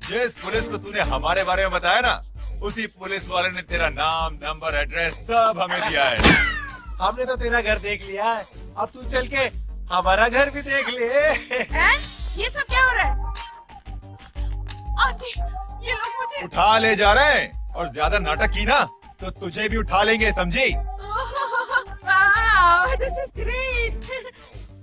जिस पुलिस को तूने हमारे बारे में बताया ना, उसी पुलिस वाले ने तेरा नाम, नंबर, एड्रेस सब हमें दिया है। हमने तो तेरा घर देख लिया है, अब तू चल के हमारा घर भी देख ले। ये सब क्या हो रहा है? आंटी, ये लोग मुझे उठा ले जा रहे हैं और ज्यादा नाटक की ना तो तुझे भी उठा लेंगे, समझी? वाह, दिस इज ग्रेट।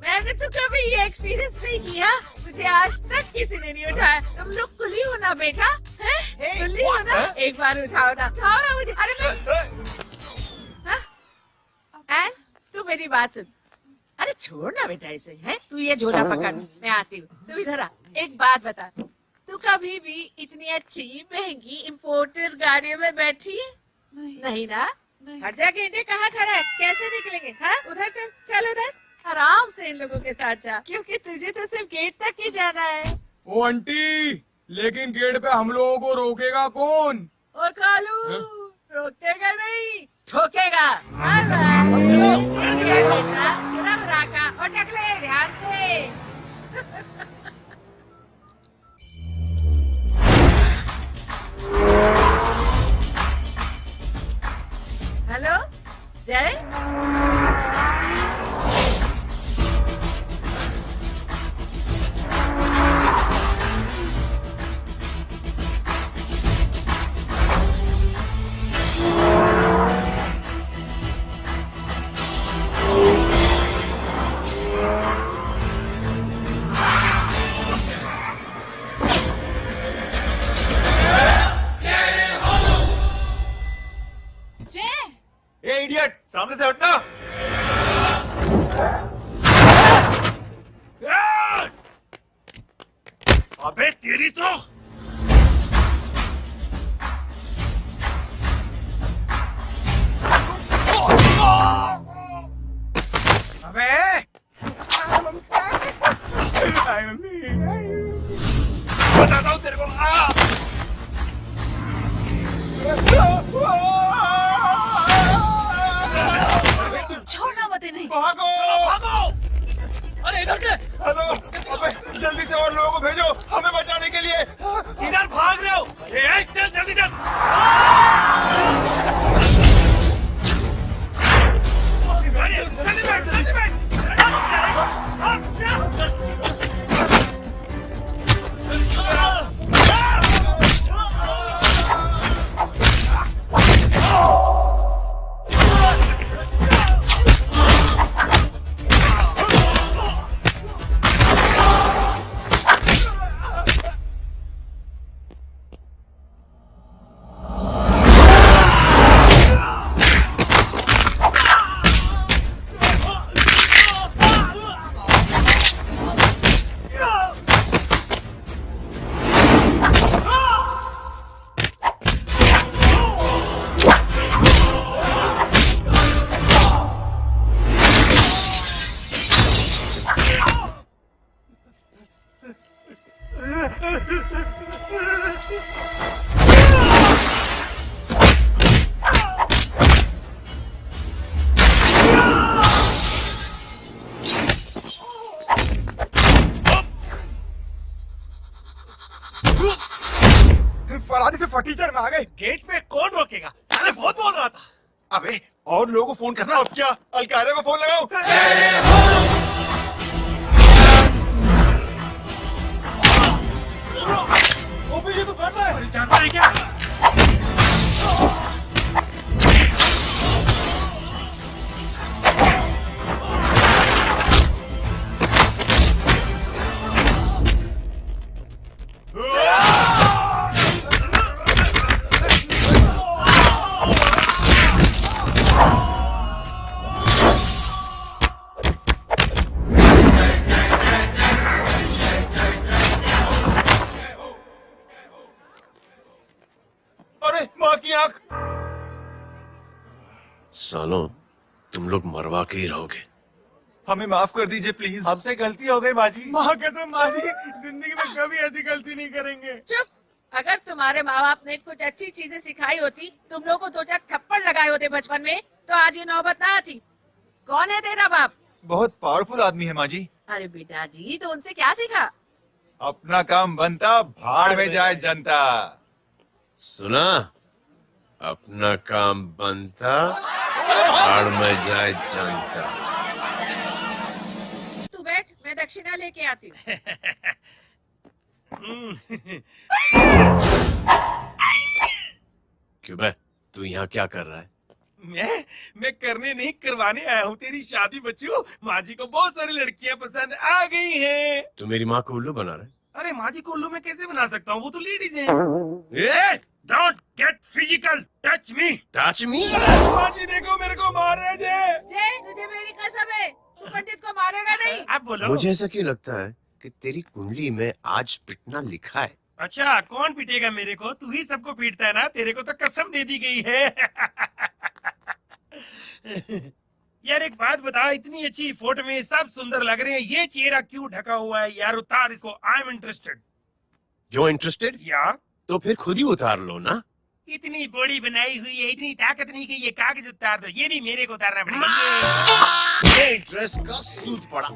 मैंने तो कभी ये एक्सपीरियंस नहीं किया, मुझे आज तक किसी ने नहीं उठाया। तुम लोग कुली हो ना बेटा, हैं? कुली हो ना? एक बार उठाओ ना मुझे। अरे मैं तू मेरी बात सुन। अरे छोड़ ना बेटा इसे, हैं? तू ये झोला पकड़, मैं आती हूँ। तू इधर आ, एक बात बता, तू कभी भी इतनी अच्छी महंगी इम्पोर्टेड गाड़ियों में बैठी है? नहीं ना? हर जगह इन्हें कहाँ खड़ा है, कैसे निकलेंगे? हाँ, उधर चल, चल उधर, आराम से इन लोगों के साथ जा, क्योंकि तुझे तो सिर्फ गेट तक ही जाना है। ओ आंटी, लेकिन गेट पे हम लोगों को रोकेगा कौन? ओ कालू, रोकेगा नहीं, ठोकेगा। और टकले ध्यान से। हेलो जय, ए इडियट, सामने से हटना। अबे तेरी तो अबे बताता हूँ तेरे को। छोड़ना मत नहीं। भागो भागो। अरे इधर से। हेलो, अबे जल्दी से और लोगों को भेजो हमें बचाने के लिए। इधर भाग रहे हो? चल जल्दी चल। फरारी से फटीचर में आ गए। गेट पे कौन रोकेगा? साले बहुत बोल रहा था। अबे और लोगों को फोन करना। अब क्या अलकायदा को फोन लगाओ? ओपी ये तो कर रहा है। जानता है क्या? सालों, तुम लोग मरवा के ही रहोगे। हमें माफ कर दीजिए प्लीज। हमसे गलती हो गई माजी। माँ कसम मारी, जिंदगी में कभी ऐसी गलती नहीं करेंगे। चुप। अगर तुम्हारे माँ बाप ने कुछ अच्छी चीजें सिखाई होती, तुम लोग को 2-4 थप्पड़ लगाए होते बचपन में, तो आज ये नौबत ना आती। कौन है तेरा बाप? बहुत पावरफुल आदमी है माँ जी। अरे बेटा जी, तो उनसे क्या सीखा? अपना काम बनता, भाड़ में जाए जनता। सुना? अपना काम बनता, भाड़ में जाए जनता। तू बैठ, मैं दक्षिणा लेके आती हूँ। क्यों बे? तू यहाँ क्या कर रहा है? मैं करने नहीं करवाने आया हूँ तेरी शादी बच्चू। माँ जी को बहुत सारी लड़कियाँ पसंद आ गई हैं। तू मेरी माँ को उल्लू बना रहा है? अरे माँ जी को उल्लू मैं कैसे बना सकता हूँ, वो तो लेडीज हैं। Don't get physical, touch me. Touch me? माँ जी देखो मेरे को मार रहे थे। जय, तुझे मेरी कसम है, तू पंडित को मारेगा नहीं। आप बोलो। मुझे ऐसा क्यों लगता है कि तेरी कुंडली में आज पिटना लिखा है? अच्छा कौन पीटेगा मेरे को? तू ही सबको पीटता है ना, तेरे को तो कसम दे दी गई है। यार एक बात बता, इतनी अच्छी फोटो में सब सुंदर लग रहे हैं, ये चेहरा क्यों ढका हुआ है यार? उतार इसको, I am interested. You're interested? या तो फिर खुद ही उतार लो ना। इतनी बॉडी बनाई हुई है, इतनी ताकत नहीं कि ये कागज उतार दो, ये भी मेरे को उतारना पड़ेगा। ये इंटरेस्ट का सूद पड़ा।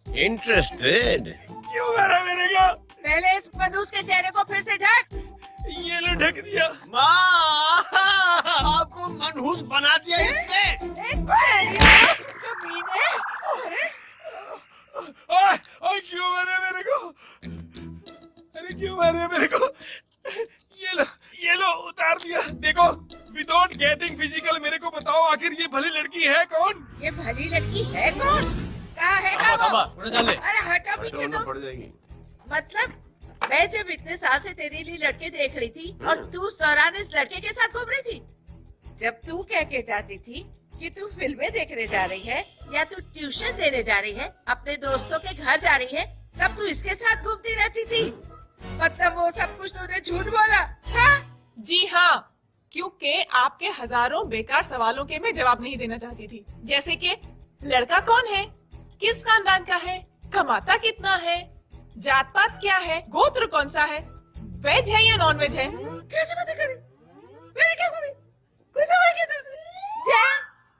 इंटरेस्टेड? क्यों मारा मेरे को? पहले इस मनूस के चेहरे को फिर से ढक। ये लो ढक दिया। माँ, आपको मनहूस बना दिया इसने। कमीने। ओए क्यों मारे मेरे को? अरे क्यों मारे मेरे को? ये लो उतार दिया। देखो विदाउट गेटिंग फिजिकल मेरे को बताओ आखिर ये भली लड़की है कौन? ये भली लड़की है कौन? कहाँ है वो? अरे हटो पीछे तो। पड़ जाएगी। मतलब मैं जब इतने साल से तेरे लिए लड़के देख रही थी और तू उस दौरान इस लड़के के साथ घूम रही थी। जब तू कह के जाती थी कि तू फिल्में देखने जा रही है या तू ट्यूशन देने जा रही है, अपने दोस्तों के घर जा रही है, तब तू इसके साथ घूमती रहती थी। मतलब वो सब कुछ तूने झूठ बोला? हाँ? जी हाँ, क्योंकि आपके हजारों बेकार सवालों के मैं जवाब नहीं देना चाहती थी। जैसे कि लड़का कौन है, किस खानदान का है, कमाता कितना है, जात पात क्या है, गोत्र कौन सा है, वेज है या नॉन वेज है। कैसे बातें कर रही? मैंने क्या कहा? कोई सवाल किया तुमसे? जा,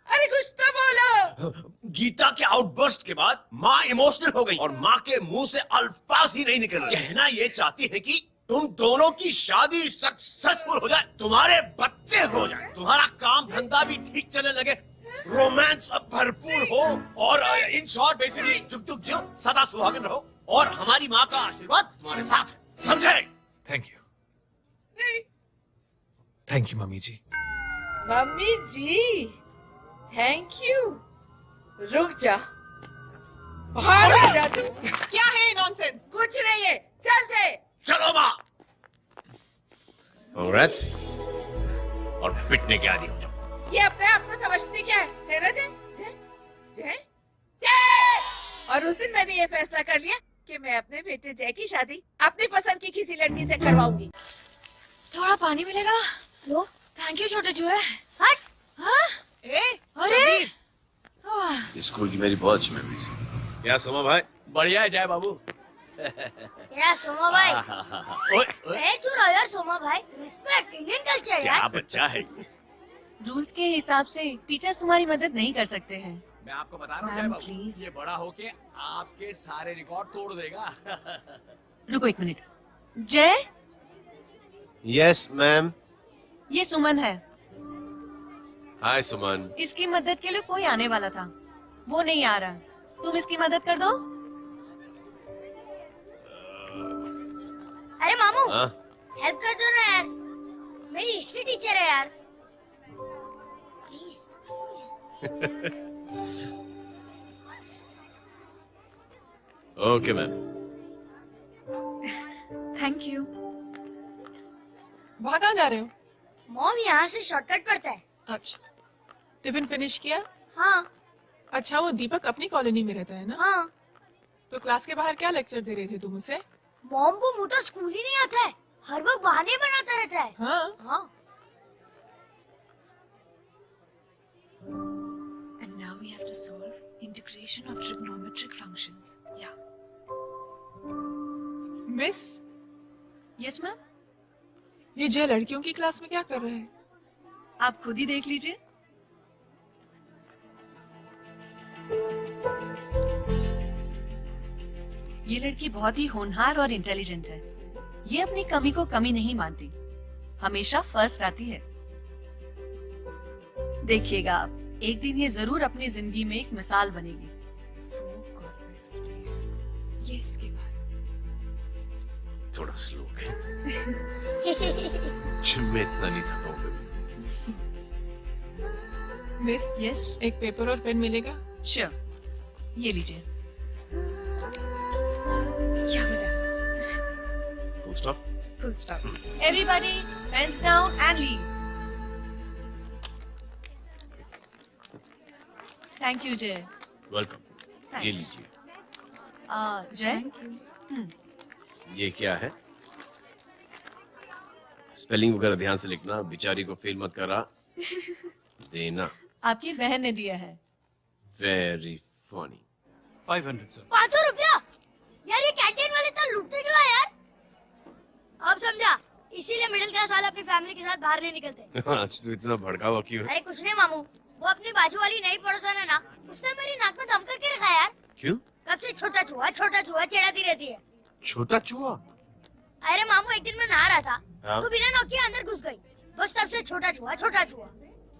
अरे कुछ तो बोलो। गीता के आउटबर्स्ट के बाद माँ इमोशनल हो गई और माँ के मुंह से अल्फाज ही नहीं निकल रहे। कहना ये चाहती है कि तुम दोनों की शादी सक्सेसफुल हो जाए, तुम्हारे बच्चे हो जाए, तुम्हारा काम धंधा भी ठीक चलने लगे, रोमांस अब भरपूर हो और इन शॉर्ट बेसिकली जुग जुग जियो, सदा सुहागन रहो और हमारी माँ का आशीर्वाद तुम्हारे साथ है। समझे? थैंक यू, नहीं, thank you mummy ji. Mummy ji, thank you. रुक जा, बाहर जा तू। क्या है नॉनसेंस? कुछ नहीं है, चल जा। चलो माँ। कांग्रेस और पिटने के आदि हो जाओ। ये अपने आप को समझती क्या है ना जय? जय जय जय। और उस दिन मैंने ये फैसला कर लिया कि मैं अपने बेटे जय की शादी अपनी पसंद की किसी लड़की से करवाऊंगी। थोड़ा पानी मिलेगा? लो। थैंक यू छोटे चूहे। हट। हाँ? अरे स्कूल की मेरी बहुत अच्छी मेमोरीज है। क्या सोमा भाई? बढ़िया है जय बाबू। क्या सोमा भाई? ओए, मैं चुरा यार सोमा भाई, रिस्पेक्ट इंडियन कल्चर क्या यार। बच्चा है ये। रूल्स के हिसाब से टीचर्स तुम्हारी मदद नहीं कर सकते हैं। मैं आपको बता रहा हूँ जय मैम, बाबू, प्लीज। ये बड़ा होके आपके सारे रिकॉर्ड तोड़ देगा। रुको एक मिनट। जय, यस मैम। ये सुमन है। हाय सुमन। इसकी मदद के लिए कोई आने वाला था, वो नहीं आ रहा। तुम इसकी मदद कर दो। अरे मामू, हाँ? हेल्प कर दो ना यार, मेरी हिस्ट्री टीचर है यार। Please please. Okay ma'am. Thank you. वहाँ कहाँ जा रहे हो? मॉम यहाँ से शॉर्टकट पड़ता है। अच्छा, टिफिन फिनिश किया? हाँ अच्छा, वो दीपक अपनी कॉलोनी में रहता है ना? हाँ। तो क्लास के बाहर क्या लेक्चर दे रहे थे तुम उसे? मॉम को मुँह तो स्कूल ही नहीं आता है, हर वक्त बहाने बनाता रहता है। हाँ। हाँ। And now we have to solve integration of trigonometric functions. Yeah. Miss, Yes ma'am. ये जय लड़कियों की क्लास में क्या कर रहे हैं? आप खुद ही देख लीजिए। ये लड़की बहुत ही होनहार और इंटेलिजेंट है। ये अपनी कमी को कमी नहीं मानती, हमेशा फर्स्ट आती है। देखिएगा आप, एक दिन ये जरूर अपनी जिंदगी में एक मिसाल बनेगी। ये उसके बाद थोड़ा स्लो जिम में इतना नहीं थका हूं मैं। मिस, यस, एक पेपर और पेन मिलेगा? श्योर, ये लीजिए। क्या बेटा? Full stop. Full stop. Everybody pens down and leave. Thank you Jay. Welcome. ये Thanks. लीजिए। जय, ये क्या है? स्पेलिंग वगैरह ध्यान से लिखना, बेचारी को फेल मत करा देना। आपकी बहन ने दिया है। Very funny. 500 सर। 500 रुपया? यार ये कैंटीन वाले तो लूटते क्यों है यार? अब समझा, इसीलिए मिडिल क्लास वाले अपनी फैमिली के साथ बाहर नहीं निकलते। आज तो इतना भड़कावा क्यों है? अरे कुछ नहीं मामू, वो अपनी बाजू वाली नई पड़ोसन है ना, उसने मेरी नाक में दम करके रखा है यार। क्यों? कब से छोटा चूहा चिढ़ाती रहती है। छोटा चूहा? अरे मामू एक दिन मैं नहा रहा था, हाँ? तो बिना नौके अंदर घुस गई, बस तब से छोटा चूहा।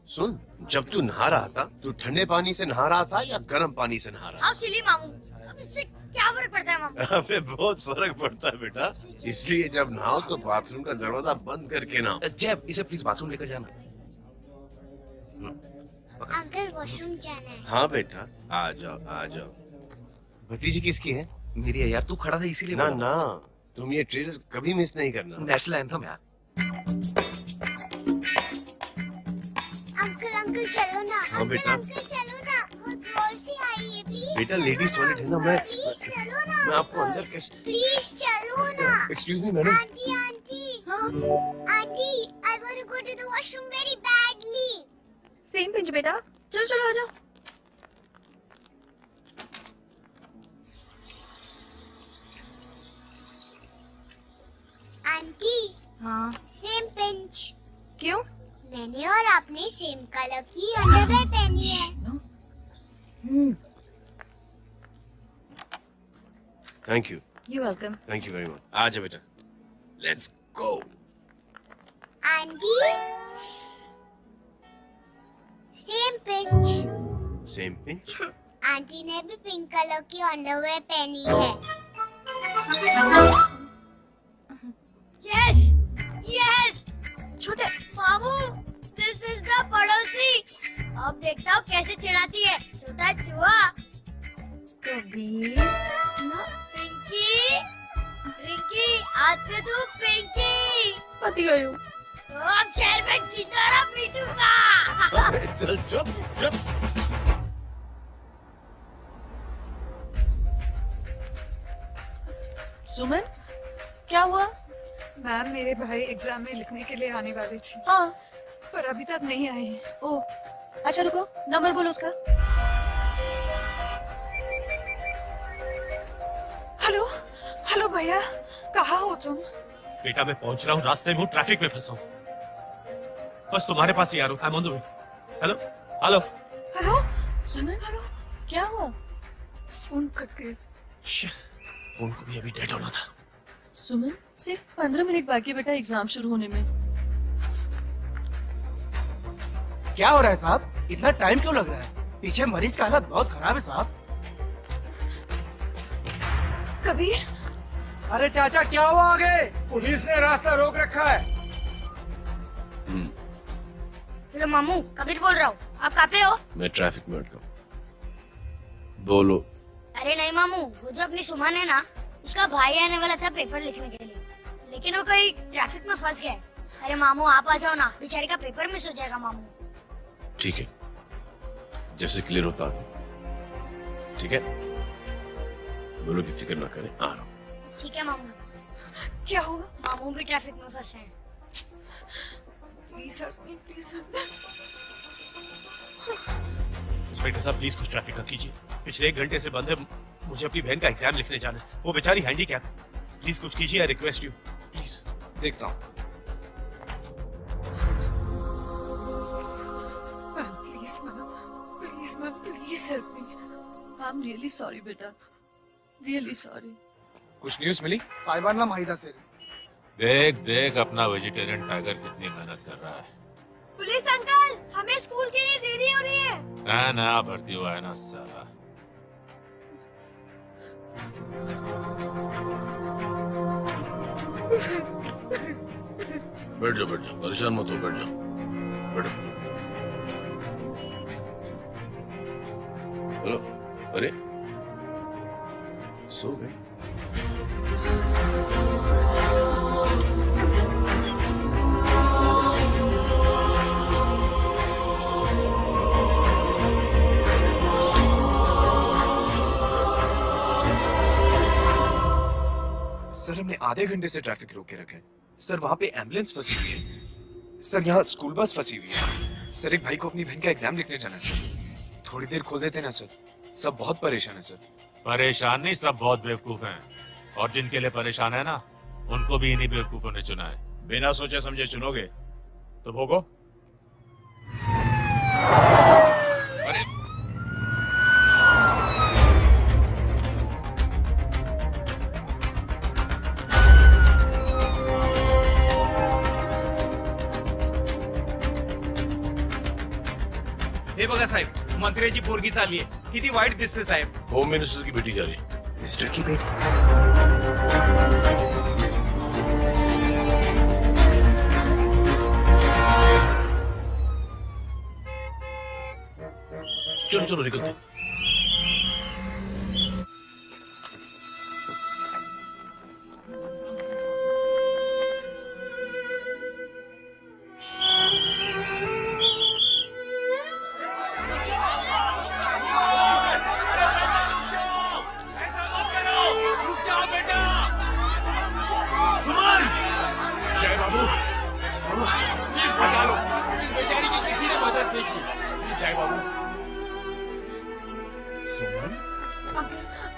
सुन, जब तू नहा रहा था, तू ठंडे पानी से नहा रहा था या गर्म पानी से नहा रहा हाउ सिली मामू, अब इससे क्या फर्क पड़ता है मामू? था? अबे बहुत फर्क पड़ता है बेटा, इसलिए जब नहाओ तो बाथरूम का दरवाजा बंद करके नहाओ। जैब, इसे प्लीज बाथरूम लेकर जाना। अंकल वॉशरूम जाना है। हाँ बेटा, आ जाओ आ जाओ। भतीजी किसकी है? मेरी है यार, तू खड़ा था इसीलिए ना बोला। ना, तुम ये ट्रेलर कभी मिस नहीं करना। नेशनल एंथम यार। अंकल चलो ना। हाँ बेटा। अंकल चलो ना, बहुत जोर से आई है प्लीज। बेटा लेडीज टॉयलेट है ना, मैं चलो ना। मैं आपको अंदर कैसे? प्लीज चलो ना। Excuse me madam. Aunty I want to go to the washroom very badly. Same pinch बेटा, चलो चलो आ जाओ। आंटी हाँ, सेम पिंच। क्यों? मैंने और आपने सेम कलर की अंडरवेयर पहनी है। Thank you you welcome. Very much. आ जाओ बेटा, let's go. Aunty same pinch. Same pinch. Aunty ने भी पिंक कलर की अंडरवेयर पहनी है। Yes yes. छोटे मामू दिस इज द पड़ोसी। अब देखता हूँ कैसे चिढ़ाती है छोटा चूहा। कबीर पिंकी रिंकी आज से तू पिंकी। पति गयो। तो अब शहर में चिंगारा पीटूंगा। चल चुप चुप। सुमन, क्या हुआ? मैम मेरे भाई एग्जाम में लिखने के लिए आने वाले थे, हाँ, पर अभी तक नहीं आए हैं। ओह, अच्छा रुको, नंबर बोलो उसका। हेलो हेलो भैया, कहाँ हो तुम? बेटा मैं पहुंच रहा हूँ, रास्ते में हूँ, ट्रैफिक में फंसा हूँ, बस तुम्हारे पास ही आ रहा हूँ। I am on the way. Hello hello hello Suman, hello, क्या हुआ? फोन कट गया। फोन को भी अभी डेड होना था। सुमन, सिर्फ 15 मिनट बाकी बेटा एग्जाम शुरू होने में। क्या हो रहा है साहब? इतना टाइम क्यों लग रहा है? पीछे मरीज का हालत बहुत खराब है साहब। कबीर, अरे चाचा क्या हुआ आगे? पुलिस ने रास्ता रोक रखा है। हेलो मामू, कबीर बोल रहा हूँ। आप कहाँ पे हो? मैं ट्रैफिक में अटका हूँ। बोलो। अरे नहीं मामू, वो जो अपनी सुमन है ना, उसका भाई आने वाला था पेपर लिखने के लिए, लेकिन वो कहीं ट्रैफिक में फंस गया। अरे मामू आप आ जाओ ना, बेचारी का पेपर मिस हो जाएगा मामू। ठीक है, जैसे क्लियर होता है। ठीक है, बोलो की फिक्र ना करें, आ रहा हूँ। ठीक है मामू। क्या हुआ? मामू भी ट्रैफिक में फंसे हैं। Please help me, please help inspector साहब प्लीज कुछ ट्रैफिक का कीजिए। पिछले 1 घंटे से बंद है, मुझे अपनी बहन का एग्जाम लिखने जाना है। वो बेचारी हैंडीकैप है। प्लीज कुछ कीजिए, आई रिक्वेस्ट यू प्लीज। देखता हूँ। Please ma'am, please help me. I am really sorry बेटा, रियली सॉरी। कुछ न्यूज मिली? साहिबाना माहिदा से देख देख अपना वेजिटेरियन टाइगर कितनी मेहनत कर रहा है। पुलिस अंकल, हमें स्कूल के लिए देरी हो रही है। नया भर्ती हुआ है ना साला। बैठ जाओ परेशान मत हो, बैठ जाओ बैठो। बोलो। अरे सो गए? सर हमने आधे घंटे से ट्रैफिक रोक के रखा है। सर वहाँ पे एम्बुलेंस फंसी हुई है। सर यहाँ स्कूल बस फंसी हुई है। सर एक भाई को अपनी बहन का एग्जाम लिखने जाना है सर। थोड़ी देर खोल देते ना सर। सब बहुत परेशान है सर। परेशान नहीं, सब बहुत बेवकूफ हैं। और जिनके लिए परेशान है ना, उनको भी इन्हीं बेवकूफों ने चुना है। बिना सोचे समझे चुनोगे तो भोगो। अरे हे बघा साहेब, मंत्र्याची पोरगी चालली आहे. किती वाईट दिसते साहेब. होम मिनिस्टर की बेटी जा रही है। मिस्टर की बेटी? चलो चलो निकलते।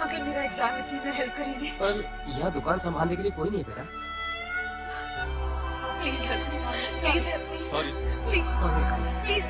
अंकल मेरा एग्जाम लिखने में हेल्प करेंगे? पर यहाँ दुकान संभालने के लिए कोई नहीं है बेटा. Please help me, please help me, please please.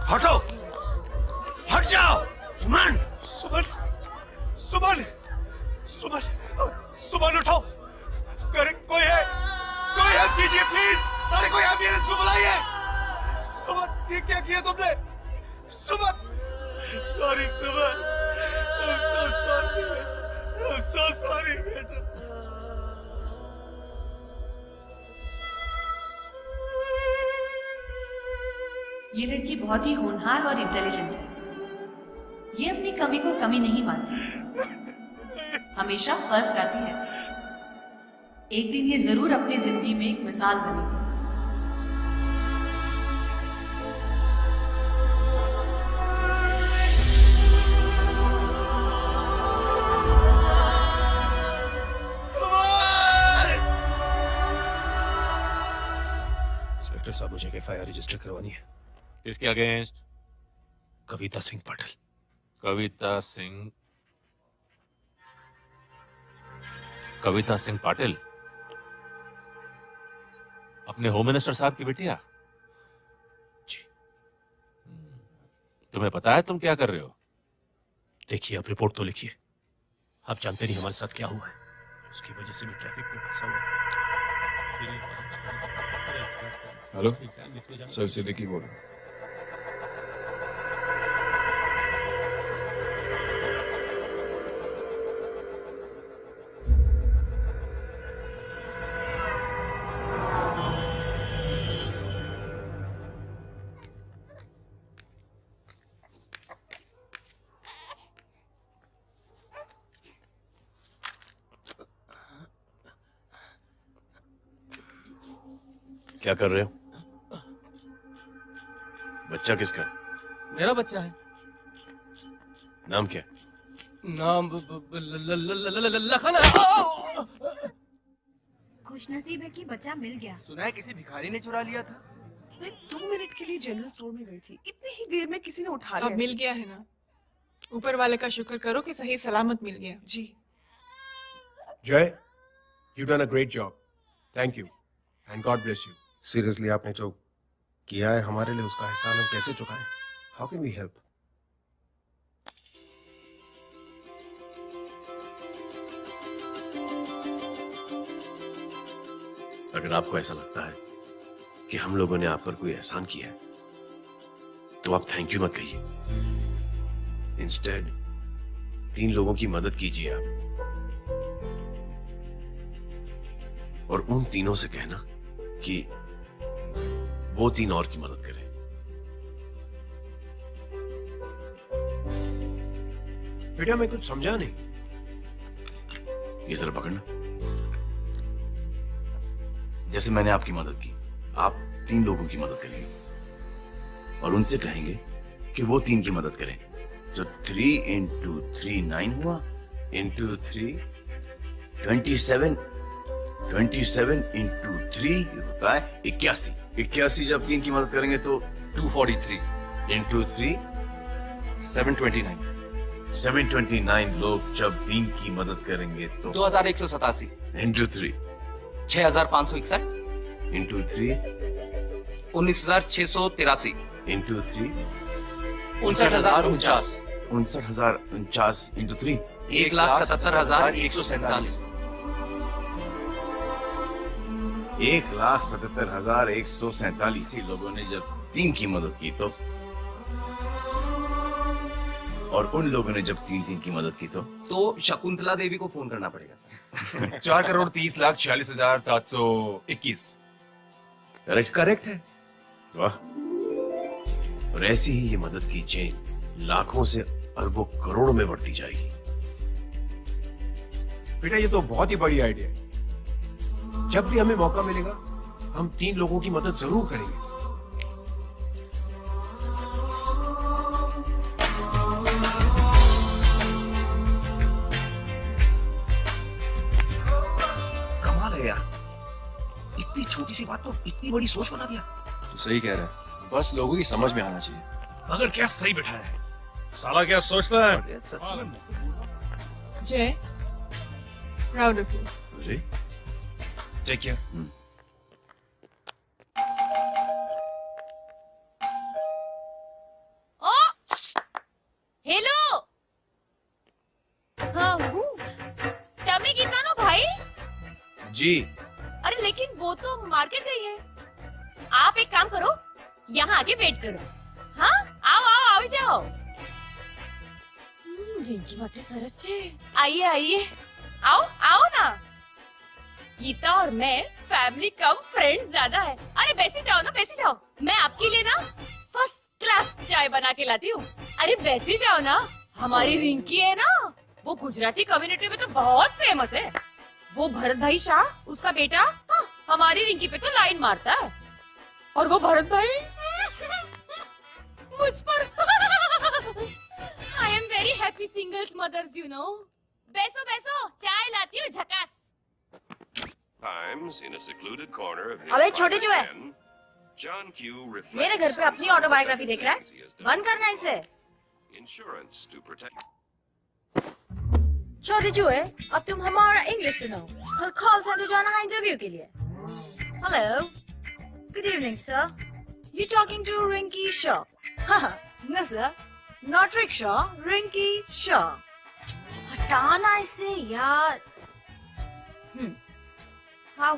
हटो, हट जाओ। सुमन, सुमन, सुमन, सुमन, सुमन उठो। अरे कोई है कीजिए प्लीज। अरे कोई एम्बुलेंस को बुलाइए। सुमन, ये क्या किया तुमने? Suman, sorry Suman, I'm so sorry, I'm so sorry बेटा। ये लड़की बहुत ही होनहार और इंटेलिजेंट है. ये अपनी कमी को कमी नहीं मानती. हमेशा फर्स्ट आती है. एक दिन ये जरूर अपनी जिंदगी में एक मिसाल बनेगी. इंस्पेक्टर साहब, मुझे एफआईआर रजिस्टर करवानी है। किसके अगेंस्ट? कविता सिंह पाटिल। कविता सिंह पाटिल? अपने होम मिनिस्टर साहब की बेटिया? जी। तुम्हें पता है तुम क्या कर रहे हो? देखिए, आप रिपोर्ट तो लिखिए। आप जानते नहीं हमारे साथ क्या हुआ है। उसकी वजह से भी ट्रैफिक में फंसा हुआ है। हेलो सर, सिद्दीकी बोल रहा हूं। क्या कर रहे हो? बच्चा किसका है? मेरा बच्चा है। नाम क्या है? नाम लखन है। खुश नसीब है कि बच्चा मिल गया। सुना है किसी भिखारी ने चुरा लिया था। मैं 2 मिनट के लिए जनरल स्टोर में गई थी, इतनी ही देर में किसी ने उठा लिया। अब मिल गया है ना, ऊपर वाले का शुक्र करो कि सही सलामत मिल गया। जी। जय, you done a great job, thank you and God bless you. Seriously आपने जो किया है हमारे लिए, उसका एहसान हम कैसे चुकाएं? How can we help? अगर आपको ऐसा लगता है कि हम लोगों ने आप पर कोई एहसान किया है, तो आप थैंक यू मत कहिए। इंस्टेड 3 लोगों की मदद कीजिए आप, और उन तीनों से कहना कि वो 3 और की मदद करें। बेटा मैं कुछ समझा नहीं। ये जरा पकड़ना। जैसे मैंने आपकी मदद की, आप 3 लोगों की मदद करेंगे और उनसे कहेंगे कि वो 3 की मदद करें। जो 3 into 3 9 हुआ, into 3 27, 27 into 3 होता है 81। 81 जब 3 की मदद करेंगे तो 243 into 3 729 729 लोग जब 3 की मदद करेंगे तो 2187 into 3 6561 into 3 19683 into 3 59049 59049 into 3 1,77,147 1,77,147 लोगों ने जब 3 की मदद की तो, और उन लोगों ने जब 3 की मदद की तो शकुंतला देवी को फोन करना पड़ेगा। 4,30,46,721। करेक्ट है। वाह। और ऐसी ही ये मदद की चेन लाखों से अरबों करोड़ों में बढ़ती जाएगी। बेटा ये तो बहुत ही बड़ी आइडिया है। जब भी हमें मौका मिलेगा हम 3 लोगों की मदद जरूर करेंगे। कमाल है यार, इतनी छोटी सी बात तो इतनी बड़ी सोच बना दिया। तू सही कह रहा है, बस लोगों की समझ में आना चाहिए। मगर क्या सही बिठाया है, साला क्या सोचता है। Jay, proud of you. जी टेक केयर। ओ हेलो, हाँ हूँ। टमी गीता नो भाई। जी। अरे लेकिन वो तो मार्केट गई है। आप एक काम करो, यहाँ आके वेट करो। हाँ आओ आओ आओ जाओ। रिंकी માટે સરસ છે। आइए आइए, आओ आओ ना। गीता और मैं फैमिली कम फ्रेंड्स ज्यादा है। अरे बैसी जाओ ना, बैसी जाओ। मैं आपके लिए ना फर्स्ट क्लास चाय बना के लाती हूँ। अरे बैसी जाओ ना। हमारी रिंकी है ना, वो गुजराती कम्युनिटी में तो बहुत फेमस है। वो भरत भाई शाह, उसका बेटा, हाँ, हमारी रिंकी पे तो लाइन मारता है। और वो भरत भाई मुझ पर। I am very happy singles mothers, you know. बैसो बैसो, चाय लाती हूँ झकास। अबे छोटे जो है, मेरे घर पे अपनी ऑटोबायोग्राफी देख रहा है। बंद करना इसे। छोटे जो है, अब तुम हमारा इंग्लिश सुनो। कल कॉल सेंटर जाना है इंटरव्यू के लिए। Hello, good evening sir. You talking to Rinki Shaw? No sir, not rickshaw, Rinki Shaw. हटाना इसे यार। How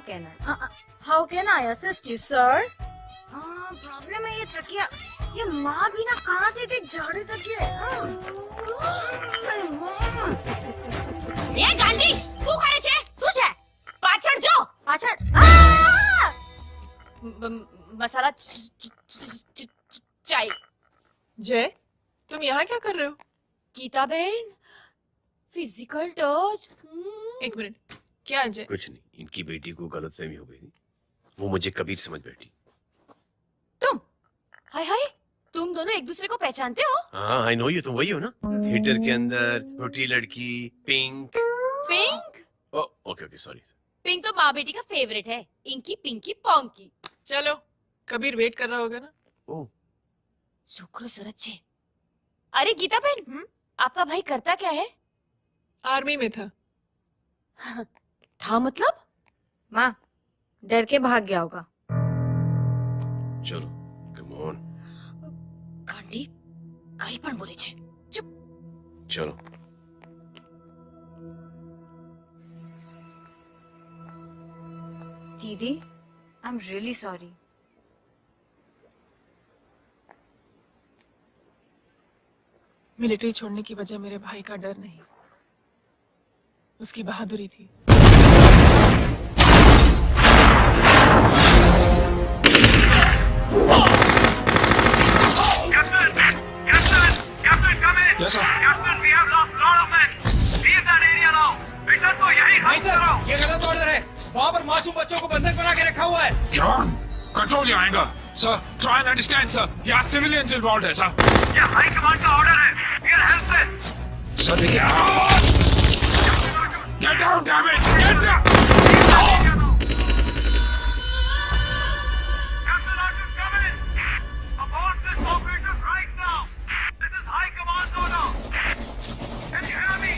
can I assist you, sir? Problem है ये तकिया, ये माँ भी ना कहाँ से इतने जाड़े तकिए। ये गांधी, શું કરે છે? શું છે? પાછળ જો, પાછળ। मसाला चाय। जय, तुम यहाँ क्या कर रहे हो? गीता बहन, फिजिकल टच। एक मिनट, क्या जय? कुछ नहीं, इनकी बेटी को गलतफहमी हो गई थी, वो मुझे कबीर समझ बैठी। तुम हाय हाय, तुम दोनों एक दूसरे को पहचानते हो? हाँ आई नो यू, तुम वही हो ना थिएटर के अंदर छोटी लड़की pink. Pink? Okay okay sorry. Pink तो माँ बेटी का फेवरेट है, इंकी पिंकी पोंकी। चलो, कबीर वेट कर रहा होगा ना। ओह शुक्र सरच्चे। अरे गीता बहन, आपका भाई करता क्या है? आर्मी में था। था मतलब? माँ डर के भाग गया होगा। चलो कम ऑन। गांडी कहीं पण बोले छे। चलो दीदी I am really sorry. Military छोड़ने की वजह मेरे भाई का डर नहीं, उसकी बहादुरी थी। Yes, sir. Captain, we have lost lot of men. Leave that area now. Return to यही नहीं सर, ये गलत ऑर्डर है। वहाँ पर मासूम बच्चों को बंधक बना के रखा हुआ है। John, control your anger. Sir, try and understand, sir. यहाँ civilians involved है, sir. ये हाई कमांड का ऑर्डर है. We are helpless. Sir, देखिए. Get down, damn it! Get down! Captain Arjun, come in. Abort this operation right now. This is high command order. Can you hear me?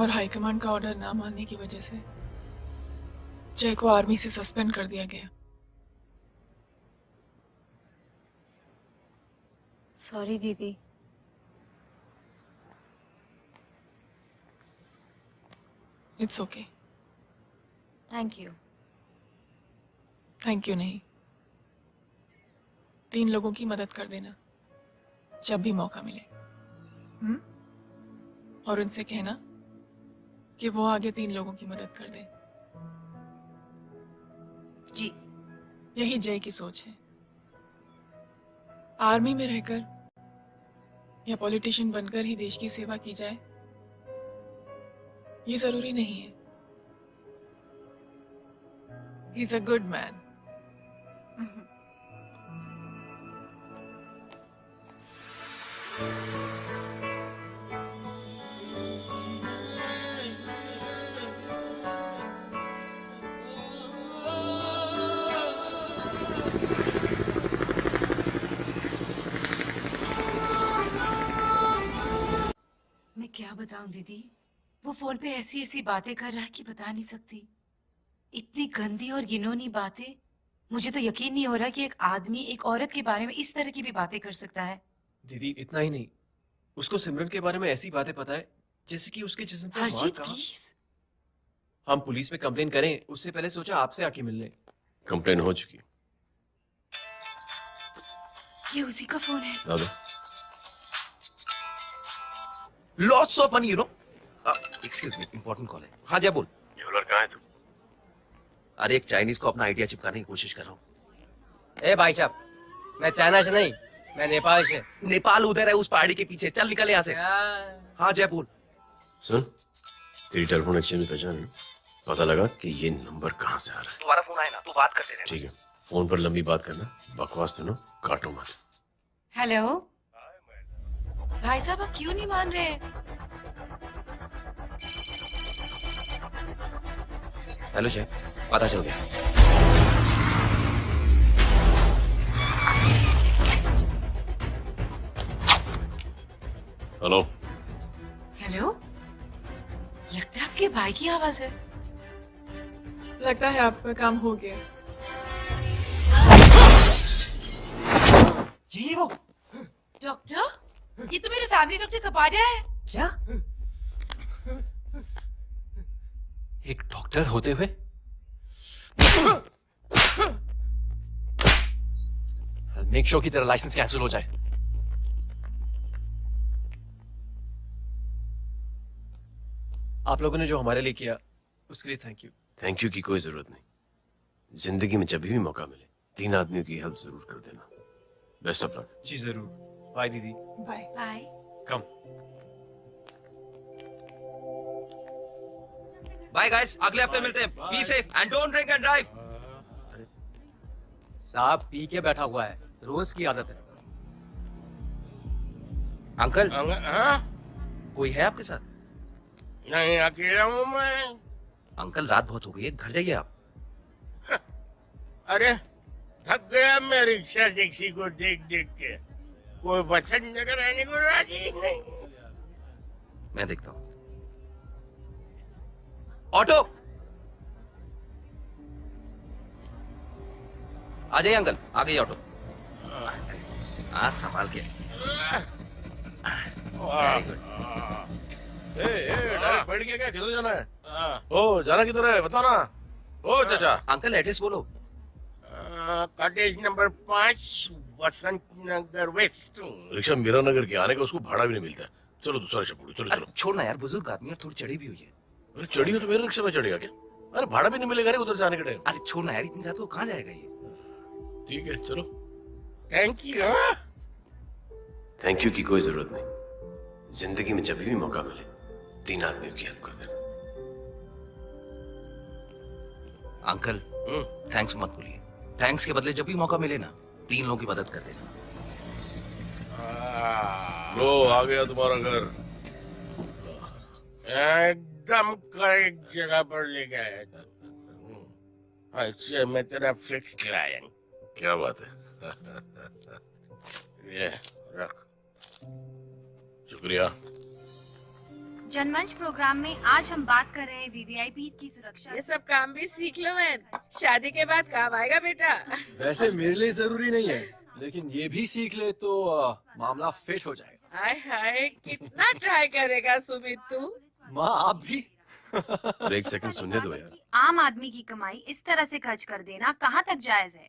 और high command का order ना मानने की वजह से जय को आर्मी से सस्पेंड कर दिया गया। सॉरी दीदी। It's okay. Thank you. Thank you नहीं, 3 लोगों की मदद कर देना जब भी मौका मिले। और उनसे कहना कि वो आगे 3 लोगों की मदद कर दे। जी। यही जय की सोच है। आर्मी में रहकर या पॉलिटिशियन बनकर ही देश की सेवा की जाए, ये जरूरी नहीं है। He is a good man. मैं क्या बताऊं दीदी, वो फोन पे ऐसी ऐसी बातें कर रहा है कि बता नहीं सकती। इतनी गंदी और घिनौनी बातें मुझे तो यकीन नहीं हो रहा कि एक आदमी एक औरत के बारे में इस तरह की भी बातें कर सकता है। दीदी इतना ही नहीं, उसको सिमरन के बारे में ऐसी बातें पता है जैसे कि उसके जिस्म पर हरजीत कहाँ। प्लीज। हम पुलिस में कंप्लेन करें उससे पहले सोचा आपसे आके मिल लें। कंप्लेन हो चुकी। ये उसी का फोन है। दादा lots of money, you know. Excuse me, important call है। हाँ जय बोल। ये कहाँ है तू? अरे एक चाइनीज को अपना आइडिया चिपकाने की कोशिश कर रहा हूँ। ए भाई साहब, मैं चाइना से नहीं, मैं नेपाल से। नेपाल उधर है, उस पहाड़ी के पीछे। चल निकल यहाँ से। हाँ जय बोल। सुन, तेरी टेलीफोन एक्सचेंज में पहचान है? पता लगा कि ये नंबर कहाँ से आ रहा है। तुम्हारा फोन आए ना, तू बात करते रहे। ठीक है, फोन पर लंबी बात करना, बकवास सुनो, काटो मत। हेलो भाई साहब, आप क्यों नहीं मान रहे? हेलो जय, पता चल गया। हेलो हेलो, लगता है आपके भाई की आवाज है। लगता है आपका काम हो गया। ये वो डॉक्टर, ये तो मेरे फैमिली डॉक्टर कपाडिया है। क्या? एक डॉक्टर होते हुए? मेक श्योर कि तेरा लाइसेंस कैंसिल हो जाए। आप लोगों ने जो हमारे लिए किया उसके लिए थैंक यू। थैंक यू की कोई जरूरत नहीं। जिंदगी में जब भी मौका मिले 3 आदमियों की हेल्प जरूर कर देना। Best of luck. जी जरूर। बाय दीदी। Bye bye. Come. Bye guys, अगले हफ्ते मिलते हैं। Be safe and don't drink and drive. साहब पी के बैठा हुआ है, रोज की आदत है। अंकल, हाँ? कोई है आपके साथ? नहीं, अकेला हूँ मैं। अंकल रात बहुत हो गई है, घर जाइए आप। अरे थक गया मैं रिक्शा टैक्सी को देख देख के। कोई पसंद नजर आने को राजी नहीं। मैं देखता हूँ। ऑटो आ जाइए अंकल, आ गई ऑटो। हाँ संभाल के। डायरेक्ट बैठ गया क्या? किधर जाना है? ओ जाना किधर है बताओ ना। ओ चाचा। अंकल एड्रेस बोलो। कॉटेज नंबर 5 वसंत नगर वेस्ट। रिक्शा मीरा नगर के आने का उसको भाड़ा भी नहीं मिलता। चलो दूसरा रिक्शा पकड़ो। चलो चलो। छोड़ना यार, बुजुर्ग आदमी और थोड़ी चढ़ी भी हुई है। अरे चढ़ी हो तो मेरे रिक्शा में चढ़ेगा क्या? अरे भाड़ा भी नहीं मिलेगा रे उधर जाने के टाइम। अरे छोड़ना यार, इतनी रात को कहाँ जाएगा ये? ठीक है चलो। Thank you. थैंक यू की कोई जरूरत नहीं। जिंदगी में जब भी मौका मिले 3 आदमियों की हेल्प कर देना। अंकल थैंक्स मत बोलिए। थैंक्स के बदले जब भी मौका मिले ना 3 लोगों की मदद कर देना। लो आ गया तुम्हारा घर। एकदम करेक्ट जगह पर ले गया। अच्छा मैं तेरा फिक्स क्लाइंट। क्या बात है। ये रख। शुक्रिया। जनमंच प्रोग्राम में आज हम बात कर रहे हैं वीवीआईपी की सुरक्षा। ये सब काम भी सीख लो मैन, शादी के बाद काम आएगा बेटा। वैसे मेरे लिए जरूरी नहीं है, लेकिन ये भी सीख ले तो मामला फिट हो जाएगा। हाय हाय, कितना ट्राई करेगा सुमित तू? माँ आप भी। अरे एक सेकंड सुनने दो यार। आम आदमी की कमाई इस तरह से खर्च कर देना कहाँ तक जायज है?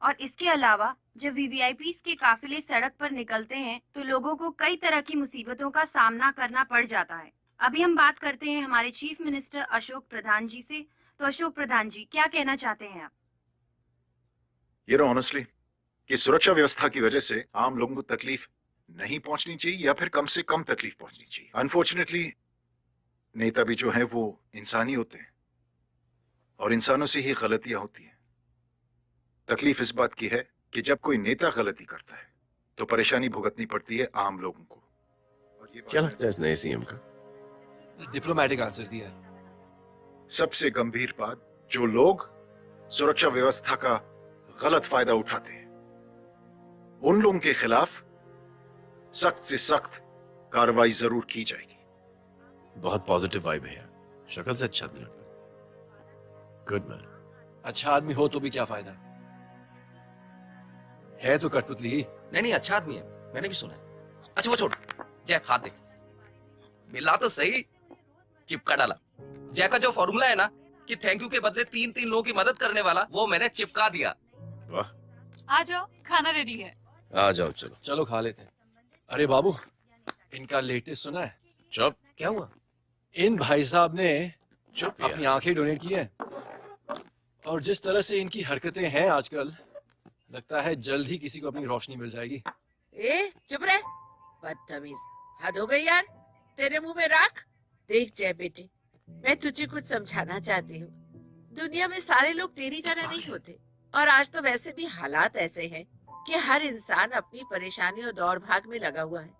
और इसके अलावा जब वीवीआईपी के काफिले सड़क पर निकलते हैं तो लोगों को कई तरह की मुसीबतों का सामना करना पड़ जाता है। अभी हम बात करते हैं हमारे चीफ मिनिस्टर अशोक प्रधान जी से। तो अशोक प्रधान जी, क्या कहना चाहते हैं आप? ये ऑनेस्टली कि सुरक्षा व्यवस्था की वजह से आम लोगों को तकलीफ नहीं पहुंचनी चाहिए या फिर कम से कम तकलीफ पहुंचनी चाहिए। अनफॉर्चुनेटली नेता भी जो है वो इंसान ही होते हैं और इंसानों से ही गलतियां होती हैं। तकलीफ इस बात की है कि जब कोई नेता गलती करता है तो परेशानी भुगतनी पड़ती है आम लोगों को। और ये क्या लगता है इस नए सीएम का? डिप्लोमेटिक आंसर दिया है। सबसे गंभीर बात, जो लोग सुरक्षा व्यवस्था का गलत फायदा उठाते हैं उन लोगों के खिलाफ सख्त से सख्त कार्रवाई जरूर की जाएगी। बहुत पॉजिटिव वाइब है यार। शक्ल से अच्छा आदमी लगता है। Good man. अच्छा आदमी हो तो भी क्या फायदा, है तो कठपुतली ही। नहीं अच्छा आदमी है, मैंने भी सुना है। अच्छा वो छोड़, जय हाथ दे। मिला तो सही, चिपका डाला। जय का जो फॉर्मूला है ना कि थैंक यू के बदले 3-3 लोगों की मदद करने वाला, वो मैंने चिपका दिया। वाह, आ जाओ, खाना रेडी है। आ जाओ, चलो चलो खा लेते हैं। अरे बाबू, इनका लेटेस्ट सुना है? चुप, क्या हुआ? इन भाई साहब ने चुप अपनी आंखें डोनेट की हैं, और जिस तरह से इनकी हरकतें हैं आजकल, लगता है जल्द ही किसी को अपनी रोशनी मिल जाएगी। ए चुप रहे, बदतमीज, हद हो गई यार, तेरे मुंह में राख। देख जय बेटे, मैं तुझे कुछ समझाना चाहती हूँ। दुनिया में सारे लोग तेरी तरह नहीं होते, और आज तो वैसे भी हालात ऐसे हैं कि हर इंसान अपनी परेशानी और दौड़ भाग में लगा हुआ है।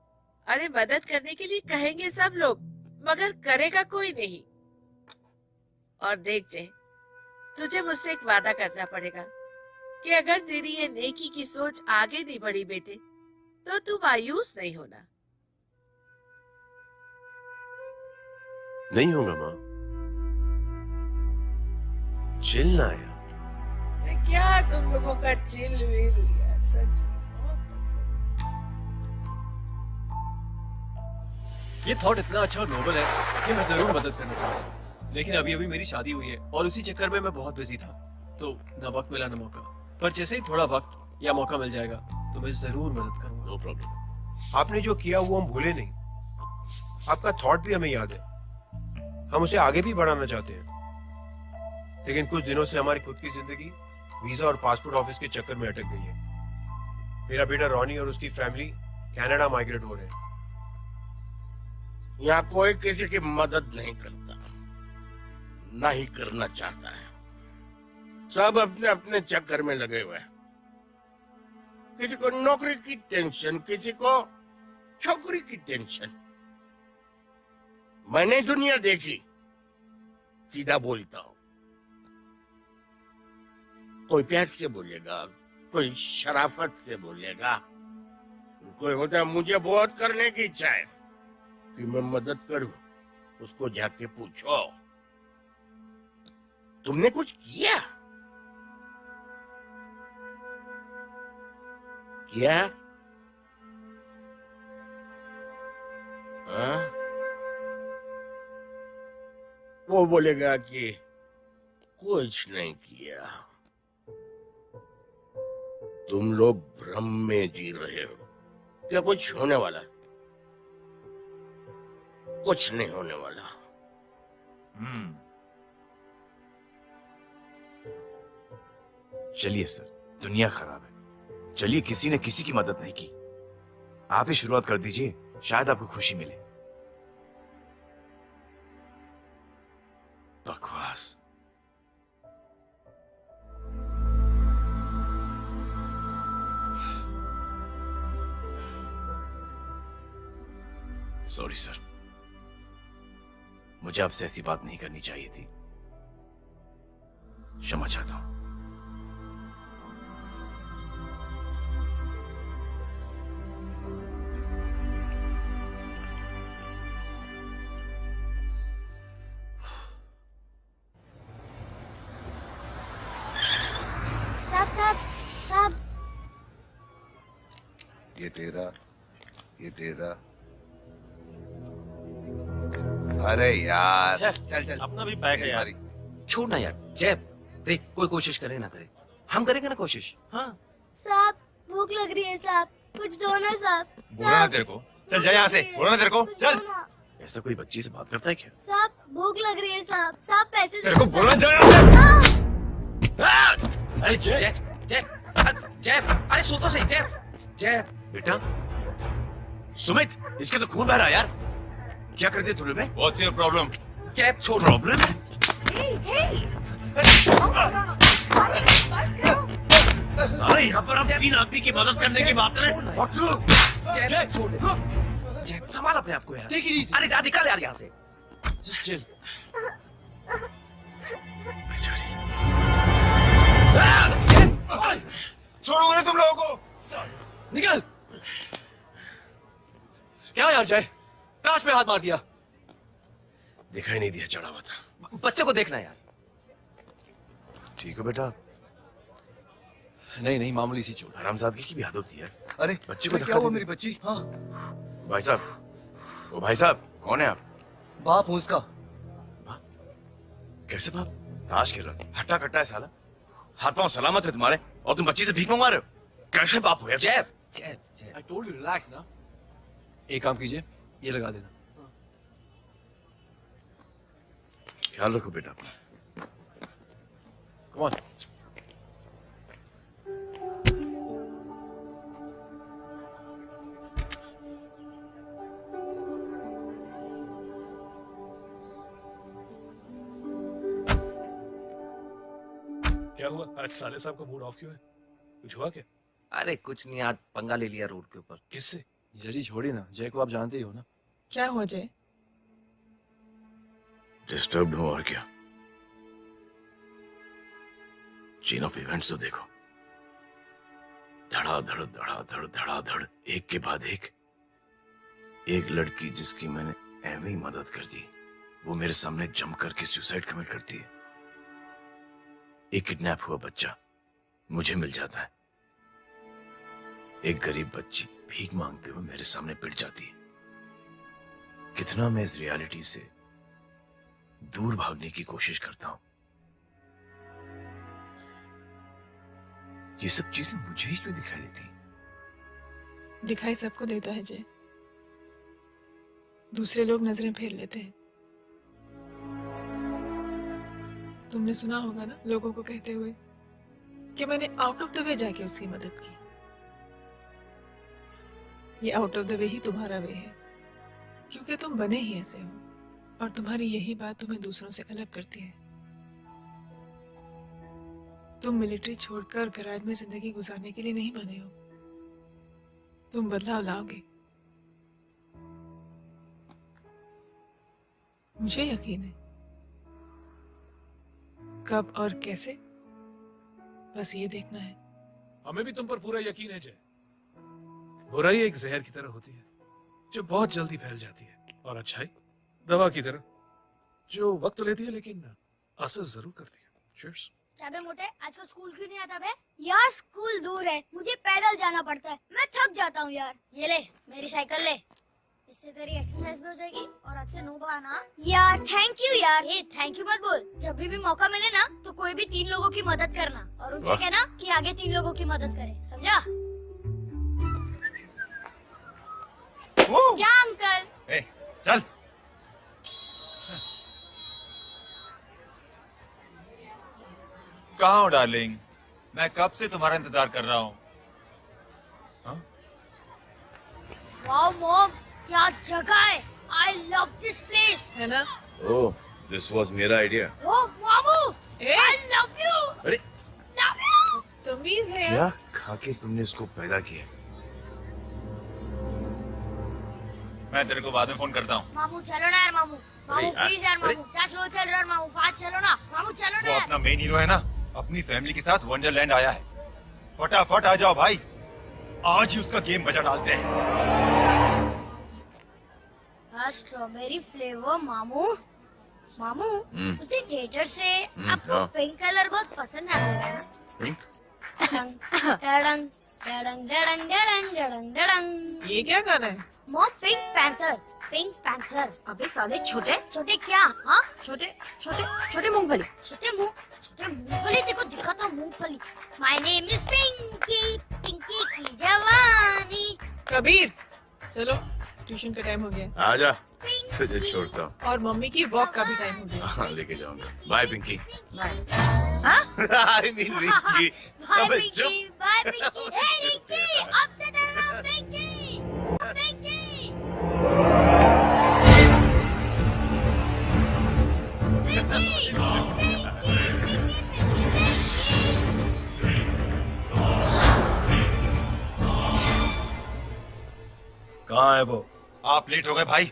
अरे मदद करने के लिए कहेंगे सब लोग, मगर करेगा कोई नहीं। और देख जय, तुझे मुझसे एक वादा करना पड़ेगा कि अगर तेरी ये नेकी की सोच आगे नहीं बढ़ी बेटे, तो तू मायूस नहीं होना। नहीं होगा माँ, चिल ना यार। अरे क्या तुम लोगों का चिल विल यार, सच में। ये थॉट इतना अच्छा और नोबल है कि मैं जरूर मदद करना चाहूंगा, लेकिन अभी अभी मेरी शादी हुई है और उसी चक्कर में मैं बहुत बिजी था, तो न वक्त मिला न मौका। पर जैसे ही थोड़ा वक्त या मौका मिल जाएगा तो मैं जरूर मदद करूंगा। No problem. आपने जो किया वो हम भूले नहीं, आपका थॉट भी हमें याद है, हम उसे आगे भी बढ़ाना चाहते हैं। लेकिन कुछ दिनों से हमारी खुद की जिंदगी वीजा और पासपोर्ट ऑफिस के चक्कर में अटक गई है। मेरा बेटा रॉनी और उसकी फैमिली कनाडा माइग्रेट हो रहे हैं। यहाँ कोई किसी की मदद नहीं करता, ना ही करना चाहता है। सब अपने अपने चक्कर में लगे हुए हैं। किसी को नौकरी की टेंशन, किसी को छोकरी की टेंशन। मैंने दुनिया देखी, सीधा बोलता हूं। कोई प्यार से बोलेगा, कोई शराफत से बोलेगा, कोई होता है मुझे बहुत करने की इच्छा है कि मैं मदद करूं, उसको जाके पूछो तुमने कुछ किया? क्या? हाँ? वो बोलेगा कि कुछ नहीं किया। तुम लोग भ्रम में जी रहे हो। क्या कुछ होने वाला? कुछ नहीं होने वाला। चलिए सर, दुनिया खराब है, चलिए किसी ने किसी की मदद नहीं की, आप ही शुरुआत कर दीजिए, शायद आपको खुशी मिले। बकवास। सॉरी सर, मुझे आपसे ऐसी बात नहीं करनी चाहिए थी, क्षमा चाहता हूं। साहब ये तेरा। अरे यार चल चल, अपना भी बैग है यार। छोड़ ना यार जय, देख कोई कोशिश करे ना करे, हम करेंगे ना कोशिश। हाँ साहब, भूख लग रही है साहब, कुछ दो ना साहब। बोला ना तेरे को, चल जा यहाँ से, बोला ना तेरे को, चल। ऐसा कोई बच्ची से बात करता है क्या? साहब भूख लग रही है साहब, साहब पैसे तेरे को बोला जा यहाँ से। अरे जय जय जय, अरे सो तो सही जय। जय बेटा, सुमित, इसके तो खून बह रहा है यार, क्या कर दिया तूने बे? What's your problem? जय छोड़। प्रॉब्लम? सारे यहाँ पर हम 3 आदमी की मदद करने की बात करें। जय छोड़, जय संभाल अपने आप को यार। अरे जा निकल यार यहाँ से। Just chill. छोड़ो ना तुम लोगों को, निकल। क्या यार जय, काश पे हाथ मार दिया। दिखाई नहीं दिया, चढ़ा हुआ था। बच्चे को देखना यार। ठीक हो बेटा? नहीं नहीं, मामूली सी चोट। हरामजादगी की भी हद होती है। अरे बच्ची को क्या धक्का हुआ दे मेरी बच्ची? हाँ भाई साहब, ओ भाई साहब, कौन है आप? बाप हूँ उसका। कैसे बाप? ताश खेल रहा, हट्टा कट्टा है साला। हाथ पांव सलामत है तुम्हारे और तुम बच्ची से भीख मंगवा रहे हो? कैसे बाप हो यार? जैब I told you relax ना। एक काम कीजिए, ये लगा देना। ख्याल रखो बेटा। Come on। क्या हुआ? आज साले साहब का मूड ऑफ क्यों है? कुछ हुआ क्या? अरे कुछ नहीं, आज पंगा ले लिया रोड के ऊपर। किससे? जजी छोड़िए ना, जय को आप जानते ही हो ना। क्या हुआ जय? डिस्टर्ब्ड हूं और क्या। चेन ऑफ इवेंट्स तो देखो, धड़ाधड़ धड़ाधड़ धड़ाधड़, एक के बाद एक लड़की जिसकी मैंने एवं ही मदद कर दी, वो मेरे सामने जम करके सुसाइड कमिट करती है। एक किडनैप हुआ बच्चा मुझे मिल जाता है। एक गरीब बच्ची भीख मांगते हुए मेरे सामने पिट जाती है। कितना मैं इस रियलिटी से दूर भागने की कोशिश करता हूं। ये सब चीजें मुझे ही क्यों दिखाई देती? दिखाई सबको देता है जय, दूसरे लोग नजरें फेर लेते हैं। तुमने सुना होगा ना लोगों को कहते हुए कि मैंने आउट ऑफ द वे जाके उसकी मदद की। ये आउट ऑफ द वे ही तुम्हारा वे है, क्योंकि तुम बने ही ऐसे हो और तुम्हारी यही बात तुम्हें दूसरों से अलग करती है। तुम मिलिट्री छोड़कर गैराज में जिंदगी गुजारने के लिए नहीं बने हो। तुम बदलाव लाओगे, मुझे यकीन है। कब और कैसे, बस ये देखना है। हमें भी तुम पर पूरा यकीन है जय। बुराई एक जहर की तरह होती है जो बहुत जल्दी फैल जाती है, और अच्छाई दवा की तरह जो वक्त लेती है लेकिन असर जरूर करती है। चीयर्स। क्या बे मोटे, आजकल स्कूल क्यों नहीं आता बे? यार स्कूल दूर है, मुझे पैदल जाना पड़ता है, मैं थक जाता हूँ यार। ये ले मेरी साइकिल ले, इससे तेरी एक्सरसाइज भी हो जाएगी और आज से नो बहाना। यार थैंक यू यार। ये थैंक यू मत बोल, जब भी मौका मिले ना तो कोई भी 3 लोगों की मदद करना और उनसे कहना कि आगे 3 लोगों की मदद करे, समझा? क्या अंकल? ए, चल। कहाँ हो डार्लिंग? मैं कब से तुम्हारा इंतजार कर रहा हूँ। वाओ मॉम, क्या जगह है। I love this place. है ना? ओह, दिस वाज मेरा आइडिया। ओह मामू, I love you. अरे Love you. तमीज है क्या खा के तुमने इसको पैदा किया? मैं तेरे को बाद में फोन करता हूँ। मामू चलो ना यार, मामू मामू प्लीज यार, मामू क्या स्लो चल रहा है मामू, फास्ट चलो ना मामू, चलो ना वो यार। अपना मेन हीरो है ना, अपनी फैमिली के साथ वंडरलैंड आया है। फटाफट आ जाओ भाई, आज ही उसका गेम बजा डालते हैं। स्ट्रॉबेरी फ्लेवर मामू। मामू उस दिन थिएटर से आपको हाँ। पिंक कलर बहुत पसंद आया था। पिंक? डडंग डडंग डडंग डडंग डडंग डडंग। ये क्या गाना है? Mom pink panther, pink panther. अबे साले छोटे छोटे क्या? हाँ छोटे छोटे छोटे मूंगफली। छोटे मूंगफली देखो दिखाता हूँ मूंगफली। My name is Pinki, Pinki की जवानी। कबीर चलो, ट्यूशन का टाइम हो गया। आजा, तुझे छोड़ता हूँ। और मम्मी की वॉक का भी टाइम हो गया। हाँ, लेके जाऊंगा। Bye Pinki. I mean Rinki. Bye अबे पिंकी, बाय पिंकी। हे रिंकी, अब से तेरा नाम पिंकी, पिंकी। कहाँ है वो? आप लेट हो गए भाई,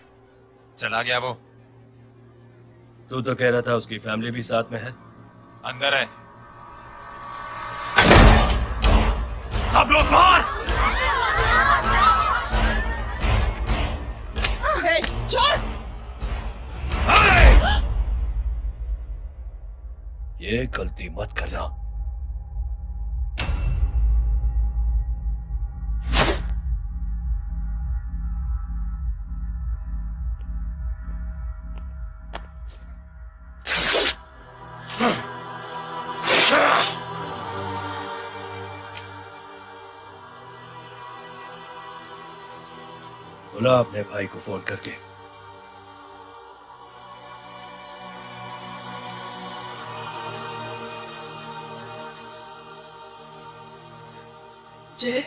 चला गया वो। तू तो कह रहा था उसकी फैमिली भी साथ में है। अंदर है। सब लोग बाहर। छोड़। ये गलती मत करना। बोला अपने भाई को फोन करके। जय,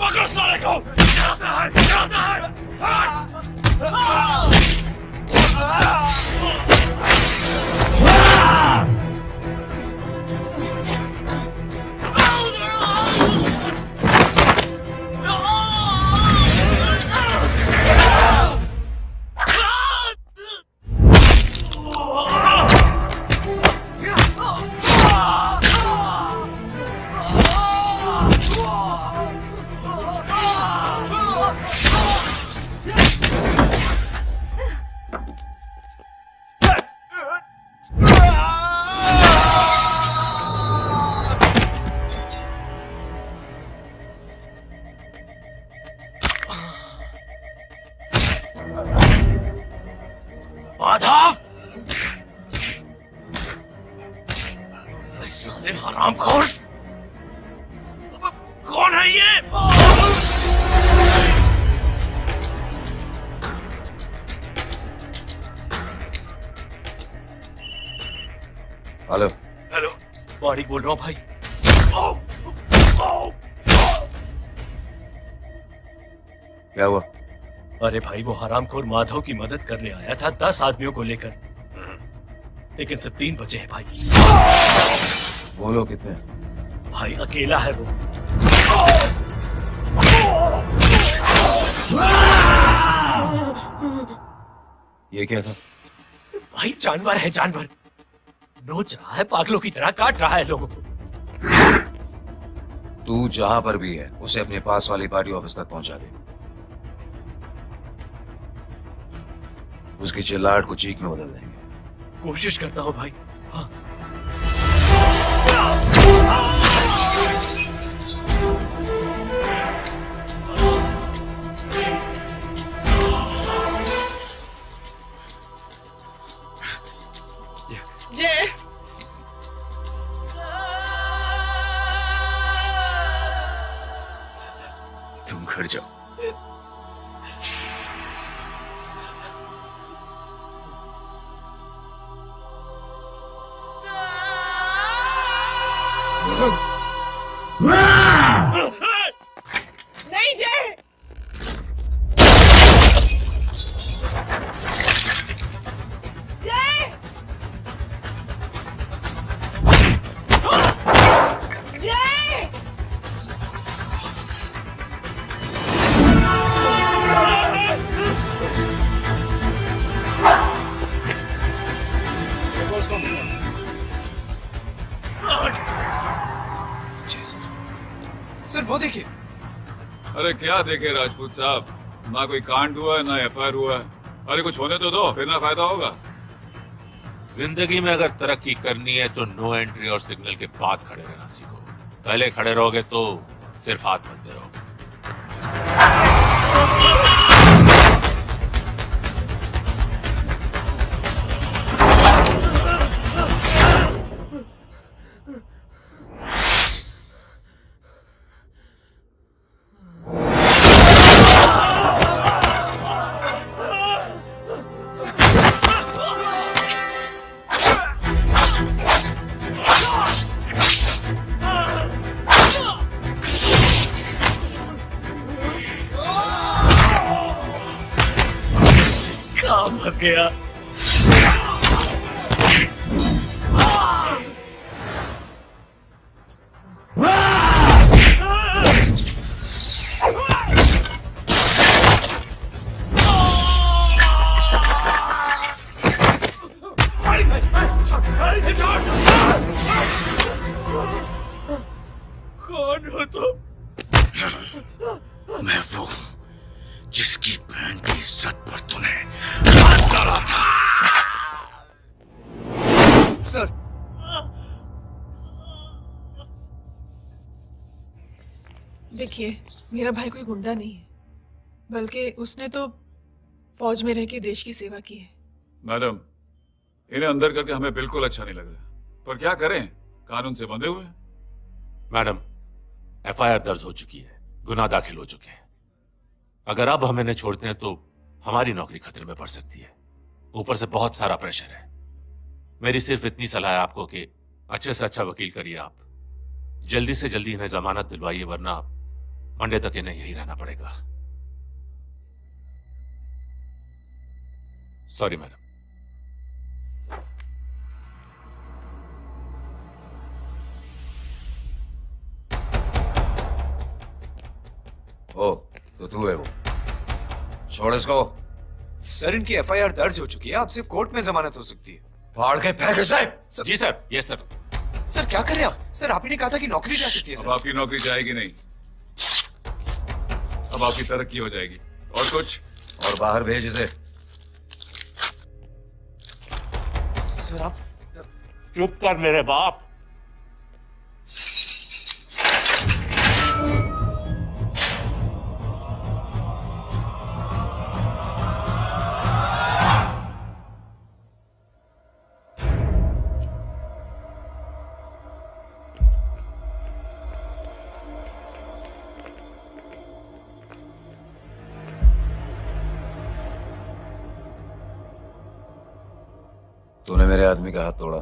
पकड़ो साले को! जाता है, जाता है! माधव! साले हरामखोर! कौन है ये? हेलो। हेलो, बाड़ी बोल रहा हूँ भाई। क्या हुआ? अरे भाई, वो हरामखोर माधव की मदद करने आया था 10 आदमियों को लेकर, लेकिन सिर्फ 3 बचे हैं भाई। वो लोग कितने? भाई अकेला है वो। ये क्या था? भाई जानवर है, जानवर। नोच रहा है, पागलों की तरह काट रहा है लोगों को। तू जहां पर भी है उसे अपने पास वाली पार्टी ऑफिस तक पहुंचा दे। उसकी चिल्लाहट को चीख में बदल देंगे। कोशिश करता हूं भाई। हाँ। जय, तुम घर जाओ। Oh! क्या देखे राजपूत साहब, ना कोई कांड हुआ है ना एफआईआर हुआ है। अरे कुछ होने तो दो, फिर ना फायदा होगा। जिंदगी में अगर तरक्की करनी है तो नो एंट्री और सिग्नल के बाद खड़े रहना सीखो। पहले खड़े रहोगे तो सिर्फ हाथ मलते रहोगे। फंस गया। कौन हो तुम? मैं वो जिसकी बहन की इज्जत पर तूने हाथ डाला था। सर, देखिए, मेरा भाई कोई गुंडा नहीं है, बल्कि उसने तो फौज में रह के देश की सेवा की है। मैडम, इन्हें अंदर करके हमें बिल्कुल अच्छा नहीं लग रहा, पर क्या करें, कानून से बंधे हुए। मैडम, एफआईआर दर्ज हो चुकी है, गुनाह दाखिल हो चुके हैं। अगर अब हम इन्हें छोड़ते हैं तो हमारी नौकरी खतरे में पड़ सकती है। ऊपर से बहुत सारा प्रेशर है। मेरी सिर्फ इतनी सलाह है आपको कि अच्छे से अच्छा वकील करिए आप। जल्दी से जल्दी इन्हें जमानत दिलवाइए, वरना मंडे तक इन्हें यही रहना पड़ेगा। Sorry madam. ओ, तो तू है वो। छोड़ इसको। सर, इनकी एफआईआर दर्ज हो चुकी है, अब सिर्फ कोर्ट में जमानत हो सकती है। फाड़ के फेंक साहब। जी सर। Yes sir. सर क्या कर रहे हैं आप? सर, आप ही ने कहा था कि नौकरी जा सकती है। अब आपकी नौकरी जाएगी नहीं, अब आपकी तरक्की हो जाएगी। और कुछ? और बाहर भेज इसे। सर आप चुप कर मेरे बाप। तूने मेरे आदमी का हाथ तोड़ा,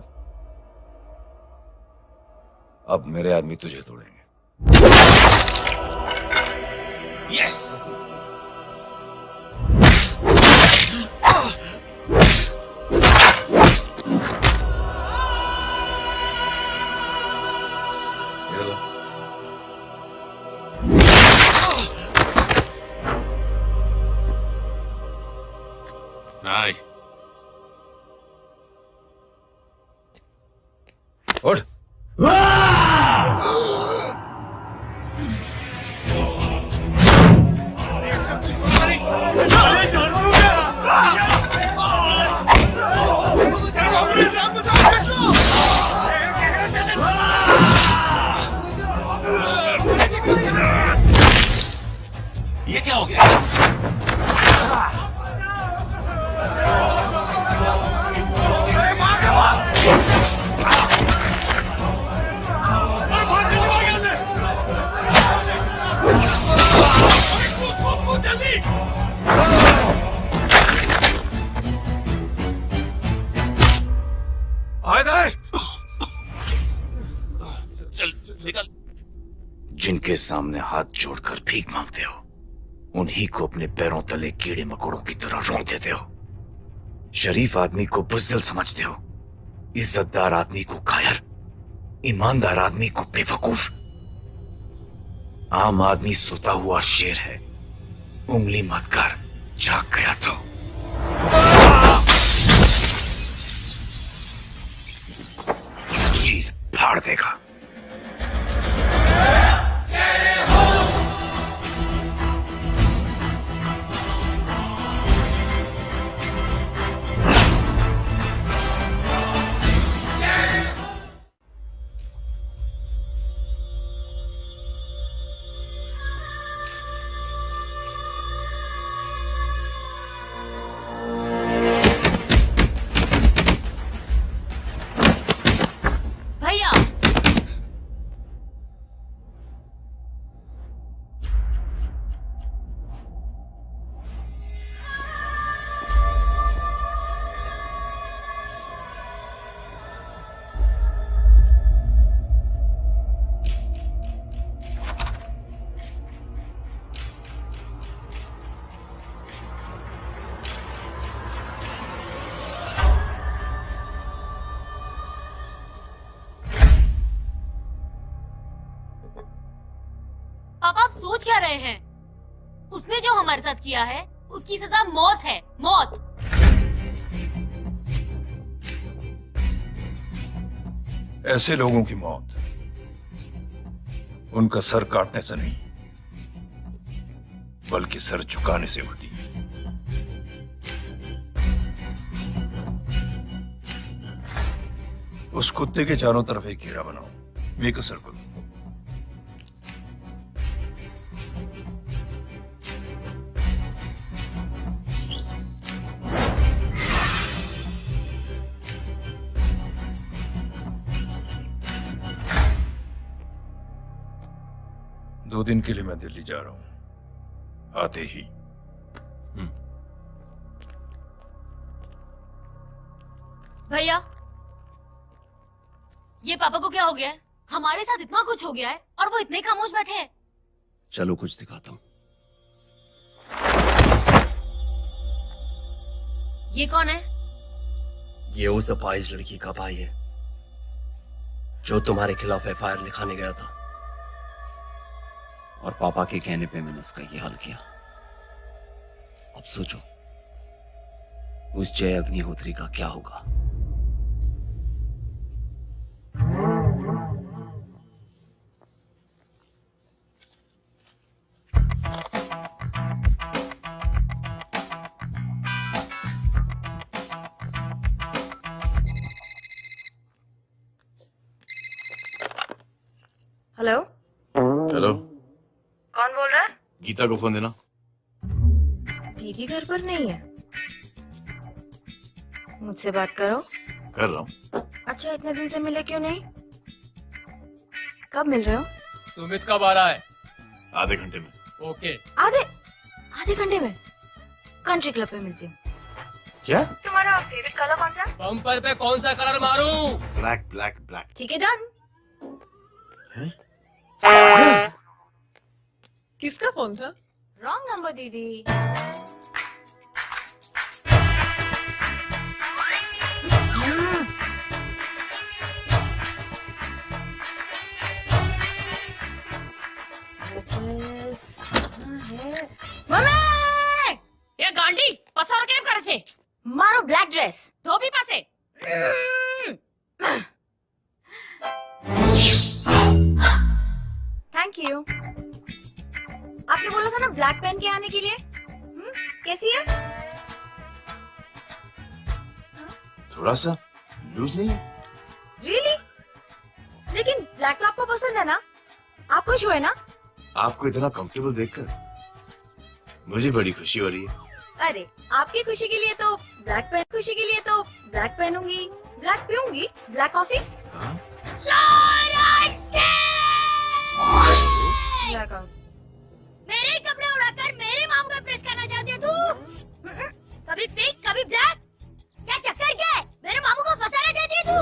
अब मेरे आदमी तुझे तोड़ेंगे। यस। नहीं। उठ। ये क्या हो गया? चल निकल। जिनके सामने हाथ जोड़कर भीख मांगते हो, उन्हीं को अपने पैरों तले कीड़े मकोड़ों की तरह रोक देते हो। शरीफ आदमी को बुज़दिल समझते हो, इज्जतदार आदमी को कायर, ईमानदार आदमी को बेवकूफ। आम आदमी सोता हुआ शेर है, उंगली मत कर, जाग गया तो। चीर फाड़ देगा। रहे हैं। उसने जो हमारे साथ किया है उसकी सजा मौत है, मौत। ऐसे लोगों की मौत उनका सर काटने से नहीं बल्कि सर झुकाने से होती है। उस कुत्ते के चारों तरफ एक घेरा बनाओ, मेक अ सर्कल। दो दिन के लिए मैं दिल्ली जा रहा हूं, आते ही। भैया, ये पापा को क्या हो गया है? हमारे साथ इतना कुछ हो गया है और वो इतने खामोश बैठे हैं। चलो कुछ दिखाता हूं। ये कौन है? ये उस अपाहिज लड़की का भाई है जो तुम्हारे खिलाफ एफआईआर लिखाने गया था, और पापा के कहने पे मैंने इसका ये हाल किया। अब सोचो उस जय अग्निहोत्री का क्या होगा। हेलो, हेलो, कौन बोल रहा है? गीता को फोन देना। दीदी घर पर नहीं है। मुझसे बात करो। कर रहा हूँ। अच्छा, इतने दिन से मिले क्यों नहीं? कब मिल रहे हो? सुमित कब आ रहा है? आधे घंटे में। ओके। आधे घंटे में कंट्री क्लब पे मिलती हूँ। क्या? तुम्हारा फेवरेट कलर कौन सा? बम्पर पे कौन सा कलर मारूं? Black black black. ठीक है, डन। किसका फोन था? रॉन्ग नंबर दीदी। ये गांडी पसार केम करे छे? मारो ब्लैक ड्रेस। धोबी पासे। Thank you. आपने बोला था ना ब्लैक पेन के आने के लिए। कैसी है? थोड़ा सा लूज नहीं है? रियली? लेकिन ब्लैक तो आपको पसंद है ना? आप खुश हुए ना? आपको इतना कंफर्टेबल देखकर मुझे बड़ी खुशी हो रही है। अरे, आपकी खुशी के लिए तो ब्लैक पेन, खुशी के लिए तो ब्लैक पहनूंगी, ब्लैक पीऊंगी, ब्लैक कॉफी। Black out. मेरे कपड़े उड़ाकर मेरे मामू का प्रेस करना चाहती है तू? कभी पिंक, कभी ब्लैक, क्या चक्कर क्या है? मेरे मामू को फंसाना चाहती है तू?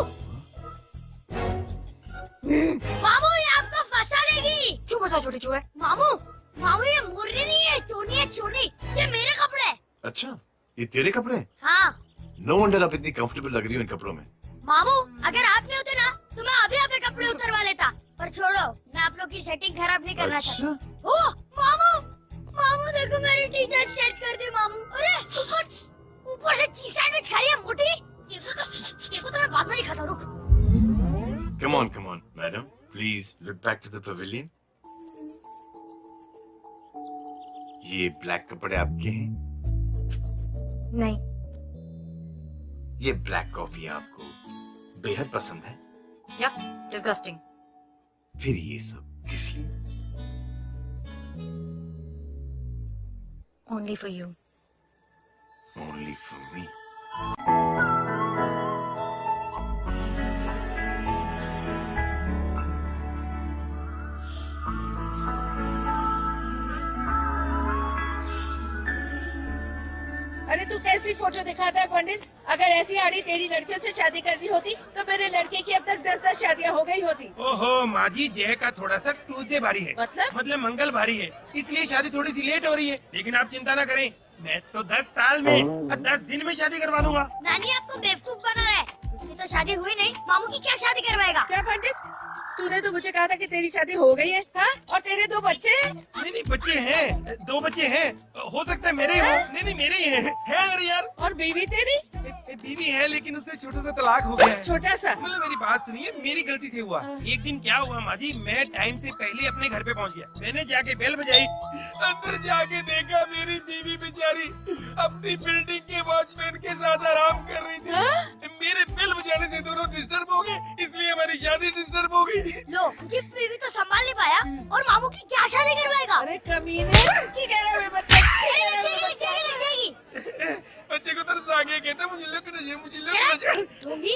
मामू, ये आपको फंसा लेगी। चुप हो जा छोटी चूहे। मामू, मामू, ये मुर्गी नहीं है, चोनी है, चोनी। ये मेरे कपड़े हैं। अच्छा, ये तेरे कपड़े हैं? हाँ। नो वंडर आप इतनी कंफर्टेबल लग रही हो इन कपड़ों में। मामू, अगर आप नहीं होते ना तो मैं अभी अपने कपड़े उतरवा लेता। पर छोड़ो, मैं आप लोग की सेटिंग खराब नहीं करना चाहता। ओह, मामू, मामू देखो मेरी टी शर्ट चेंज कर दी मामू। अरे ऊपर से चीज सैंडविच खा रही है मोटी। देखो तो मैं बाद में ही खाता हूँ, रुक। Come on, madam. Please look back to the pavilion. ये ब्लैक कपड़े आपके हैं? नहीं। ये ब्लैक कॉफी आपको बेहद पसंद है? Yup, disgusting. फिर ये सब किस लिए? Only for you. Only for me. अरे तू कैसी फोटो दिखाता है पंडित? अगर ऐसी आड़ी टेढ़ी लड़कियों से शादी करनी होती तो मेरे लड़के की अब तक 10-10 शादियां हो गई होती। ओहो माँ जी, जय का थोड़ा सा ट्यूसडे भारी है। मतलब मंगल भारी है, इसलिए शादी थोड़ी सी लेट हो रही है। लेकिन आप चिंता ना करें, मैं तो 10 साल में और 10 दिन में शादी करवा दूंगा। नानी आपको बेवकूफ बना रहा है। उसकी तो शादी हुई नहीं, मामू की क्या शादी करवाएगा? क्या पंडित? तूने तो मुझे कहा था कि तेरी शादी हो गई है, हाँ? और तेरे 2 बच्चे हैं? नहीं बच्चे हैं, 2 बच्चे हैं। हो सकता है मेरे ही हो। नहीं मेरे ही हैं। है अगर यार। और बीवी तेरी? बीवी है लेकिन उससे छोटा सा तलाक हो गया है। छोटा सा? मतलब मेरी बात सुनिए, मेरी गलती से हुआ। एक दिन क्या हुआ माँ जी, मैं टाइम से पहले अपने घर पे पहुँच गया। मैंने जाके बेल बजाई, अंदर जाके देखा मेरी बीवी बेचारी अपनी बिल्डिंग के वॉचमैन के साथ आराम कर रही थी। मेरे बेल बजाने से दोनों डिस्टर्ब हो गए, इसलिए हमारी शादी डिस्टर्ब हो गई। लो, उसकी बीवी तो संभाल नहीं पाया और मामू की क्या शादी करवाएगा? अरे कमीने, बच्चे को तरस आ गया, कहता मुझे लगना चाहिए, मुझे लगना चाहिए। दूंगी?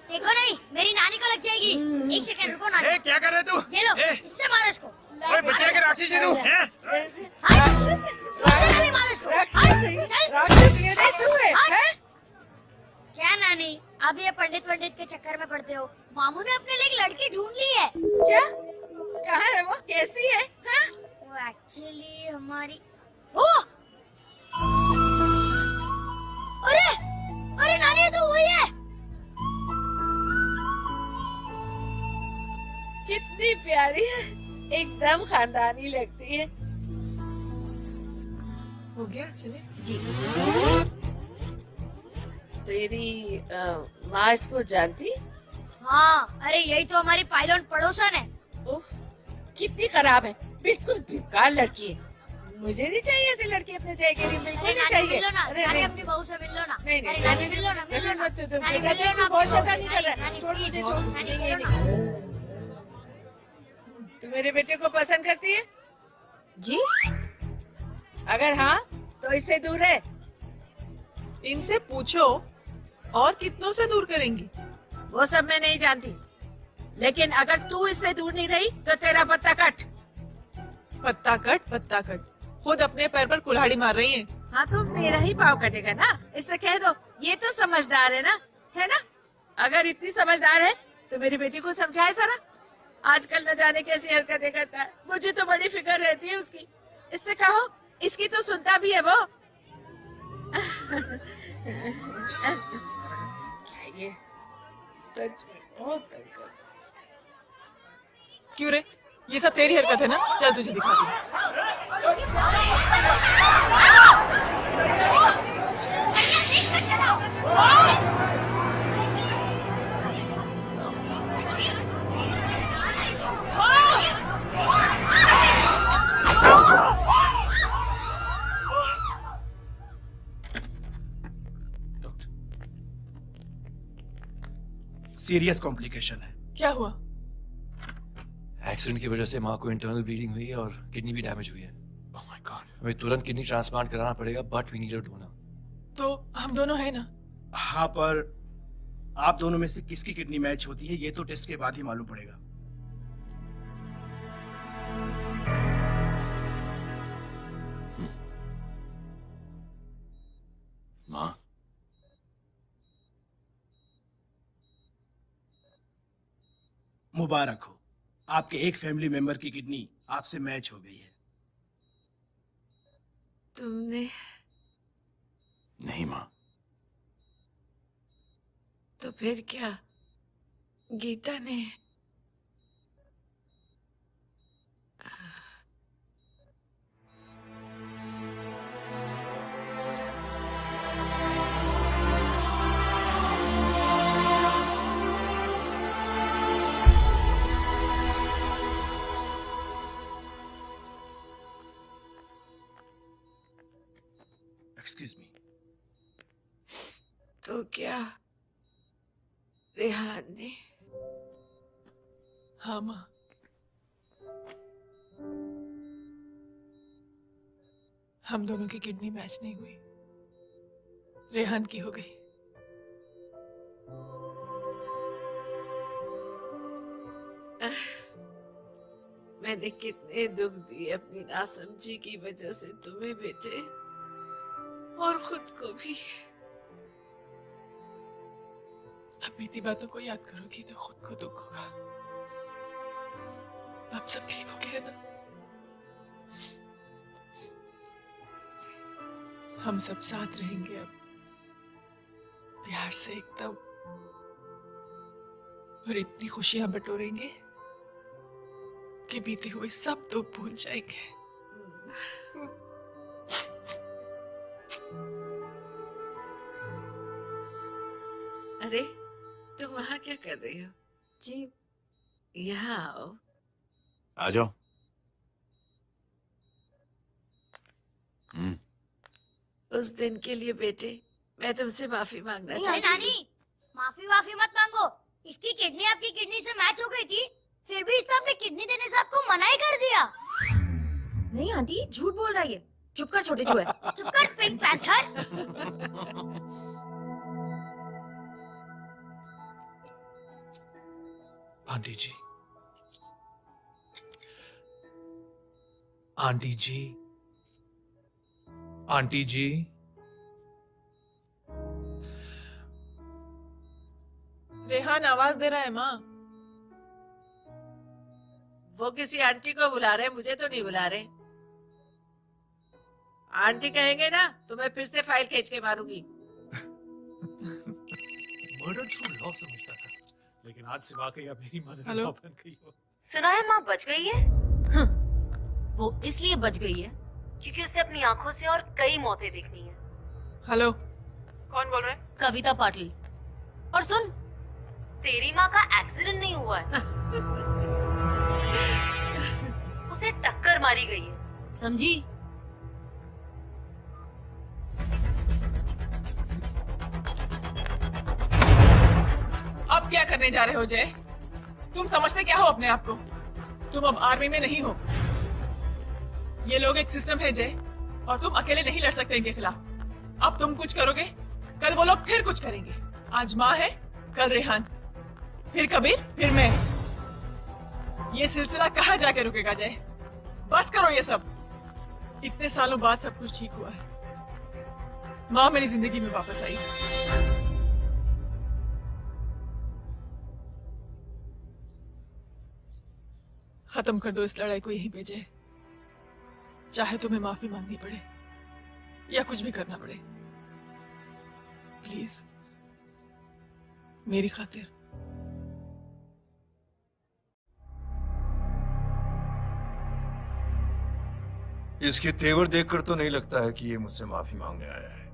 देखो नहीं, मेरी नानी को लग जाएगी। 1 सेकंड रुको नानी। क्या कर रहे तू? ये लो, इससे मारो इसको। ओए बच्चे के राक्षस है तू, हैं? मारो इसको। राक्षस ये नहीं तू है, हैं? क्या नानी, अब ये पंडित के चक्कर में पड़ते हो? मामू ने अपने लिए एक लड़की ढूंढ ली है। क्या? कहाँ है वो? कैसी है? हाँ? वो एक्चुअली हमारी ओ! अरे नानी, ये तो वही है। कितनी प्यारी है, एकदम खानदानी लगती है। हो गया, चले जी। तेरी माँ इसको जानती? हाँ, अरे यही तो हमारी पायलट पड़ोसन है। उफ, कितनी खराब है, बिल्कुल बेकार लड़की है। मुझे नहीं चाहिए ऐसी लड़की अपने जय के लिए, बिल्कुल नहीं चाहिए। मिलो ना, अरे नानी नहीं, अपनी बहू से मिल लो ना। नहीं नहीं, नानी मिल लो ना, मिल लो ना। मत तुम नानी बेटा, मिल लो ना, बहुत शैतानी नानी, कर रहा है। नानी, छोड़ प्लीज, मुझे, छोड़, छोड़ नानी, मुझे, चलो ना। तू मेरे बेटे को पसंद करती है? जी? अगर हाँ तो इससे दूर है। इनसे पूछो, और कितनों से दूर करेंगी? वो सब मैं नहीं जानती, लेकिन अगर तू इससे दूर नहीं रही तो तेरा पत्ता कट। पत्ता कट, खुद अपने पैर पर कुल्हाड़ी मार रही हैं। हाँ तो मेरा ही पाव कटेगा ना, इससे कह दो ये तो समझदार है ना? अगर इतनी समझदार है तो मेरी बेटी को समझाए जरा। आजकल न जाने कैसी हरकतें करता है, मुझे तो बड़ी फिक्र रहती है उसकी। इससे कहो, इसकी तो सुनता भी है वो। क्या ये सच में बहुत तंग करता है। क्यों रे, ये सब तेरी हरकत है ना? चल तुझे दिखाती हूँ। सीरियस कॉम्प्लिकेशन है। क्या हुआ? एक्सीडेंट की वजह से माँ को इंटरनल ब्लीडिंग हुई है और किडनी भी डैमेज हुई है। Oh my god. हमें तुरंत किडनी ट्रांसप्लांट कराना पड़ेगा, but we need a donor. तो हम दोनों हैं ना? हाँ, पर आप दोनों में से किसकी किडनी मैच होती है ये तो टेस्ट के बाद ही मालूम पड़ेगा। माँ, मुबारक हो, आपके एक फैमिली मेंबर की किडनी आपसे मैच हो गई है। तुमने? नहीं माँ। तो फिर क्या गीता ने? Excuse me. तो क्या रेहान ने? हाँ माँ, हम दोनों की किडनी मैच नहीं हुई, रेहान की हो गई। मैंने कितने दुख दिए अपनी नासमझी की वजह से तुम्हें बेटे, और खुद को भी। अब बीती बातों को याद करोगी तो खुद को दुख होगा। अब सब ठीक हो गया ना? हम सब साथ रहेंगे अब, प्यार से एकदम, और इतनी खुशियां बटोरेंगे आपके बीते हुए सब दुख भूल जाएंगे। अरे तुम वहाँ क्या कर रही हो? जी यहाँ आओ। आ जाओ। उस दिन के लिए बेटे मैं तुमसे माफी मांगना नहीं चाहती नानी, माफी वाफी मत मांगो। इसकी किडनी आपकी किडनी से मैच हो गई थी, फिर भी इसने अपनी किडनी देने से आपको मना ही कर दिया। नहीं आंटी, झूठ बोल रहा है। चुप कर छोटे चूहे। चुप कर पिंक पैंथर। आंटी जी, आंटी जी, आंटी जी, रेहान आवाज दे रहा है माँ। वो किसी आंटी को बुला रहे, मुझे तो नहीं बुला रहे। आंटी कहेंगे ना तो मैं फिर से फाइल खींच के मारूंगी। मर्डर थ्रू लॉ समझता था, लेकिन आज से वाकई अब मेरी मदर हेलो? बन गई हो। सुना है माँ बच गई है। वो इसलिए बच गई है क्योंकि उसे अपनी आंखों से और कई मौतें देखनी है। हेलो, कौन बोल रहे हैं? कविता पाटिल। और सुन, तेरी माँ का एक्सीडेंट नहीं हुआ है, उसे टक्कर मारी गई है, समझी? अब क्या करने जा रहे हो जय? तुम समझते क्या हो अपने आप को? तुम अब आर्मी में नहीं हो। ये लोग एक सिस्टम है जय, और तुम अकेले नहीं लड़ सकते इनके खिलाफ। अब तुम कुछ करोगे, कल वो लोग फिर कुछ करेंगे। आज माँ है, कल रेहान, फिर कबीर, फिर मैं। ये सिलसिला कहाँ जाके रुकेगा जय? बस करो ये सब। इतने सालों बाद सब कुछ ठीक हुआ है। माँ मेरी जिंदगी में वापस आई। खत्म कर दो इस लड़ाई को यहीं पे जय। चाहे तुम्हें माफी मांगनी पड़े या कुछ भी करना पड़े, प्लीज मेरी खातिर। इसके तेवर देखकर तो नहीं लगता है कि ये मुझसे माफी मांगने आया है।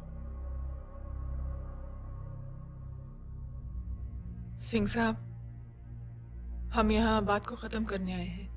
सिंह साहब, हम यहाँ बात को खत्म करने आए हैं।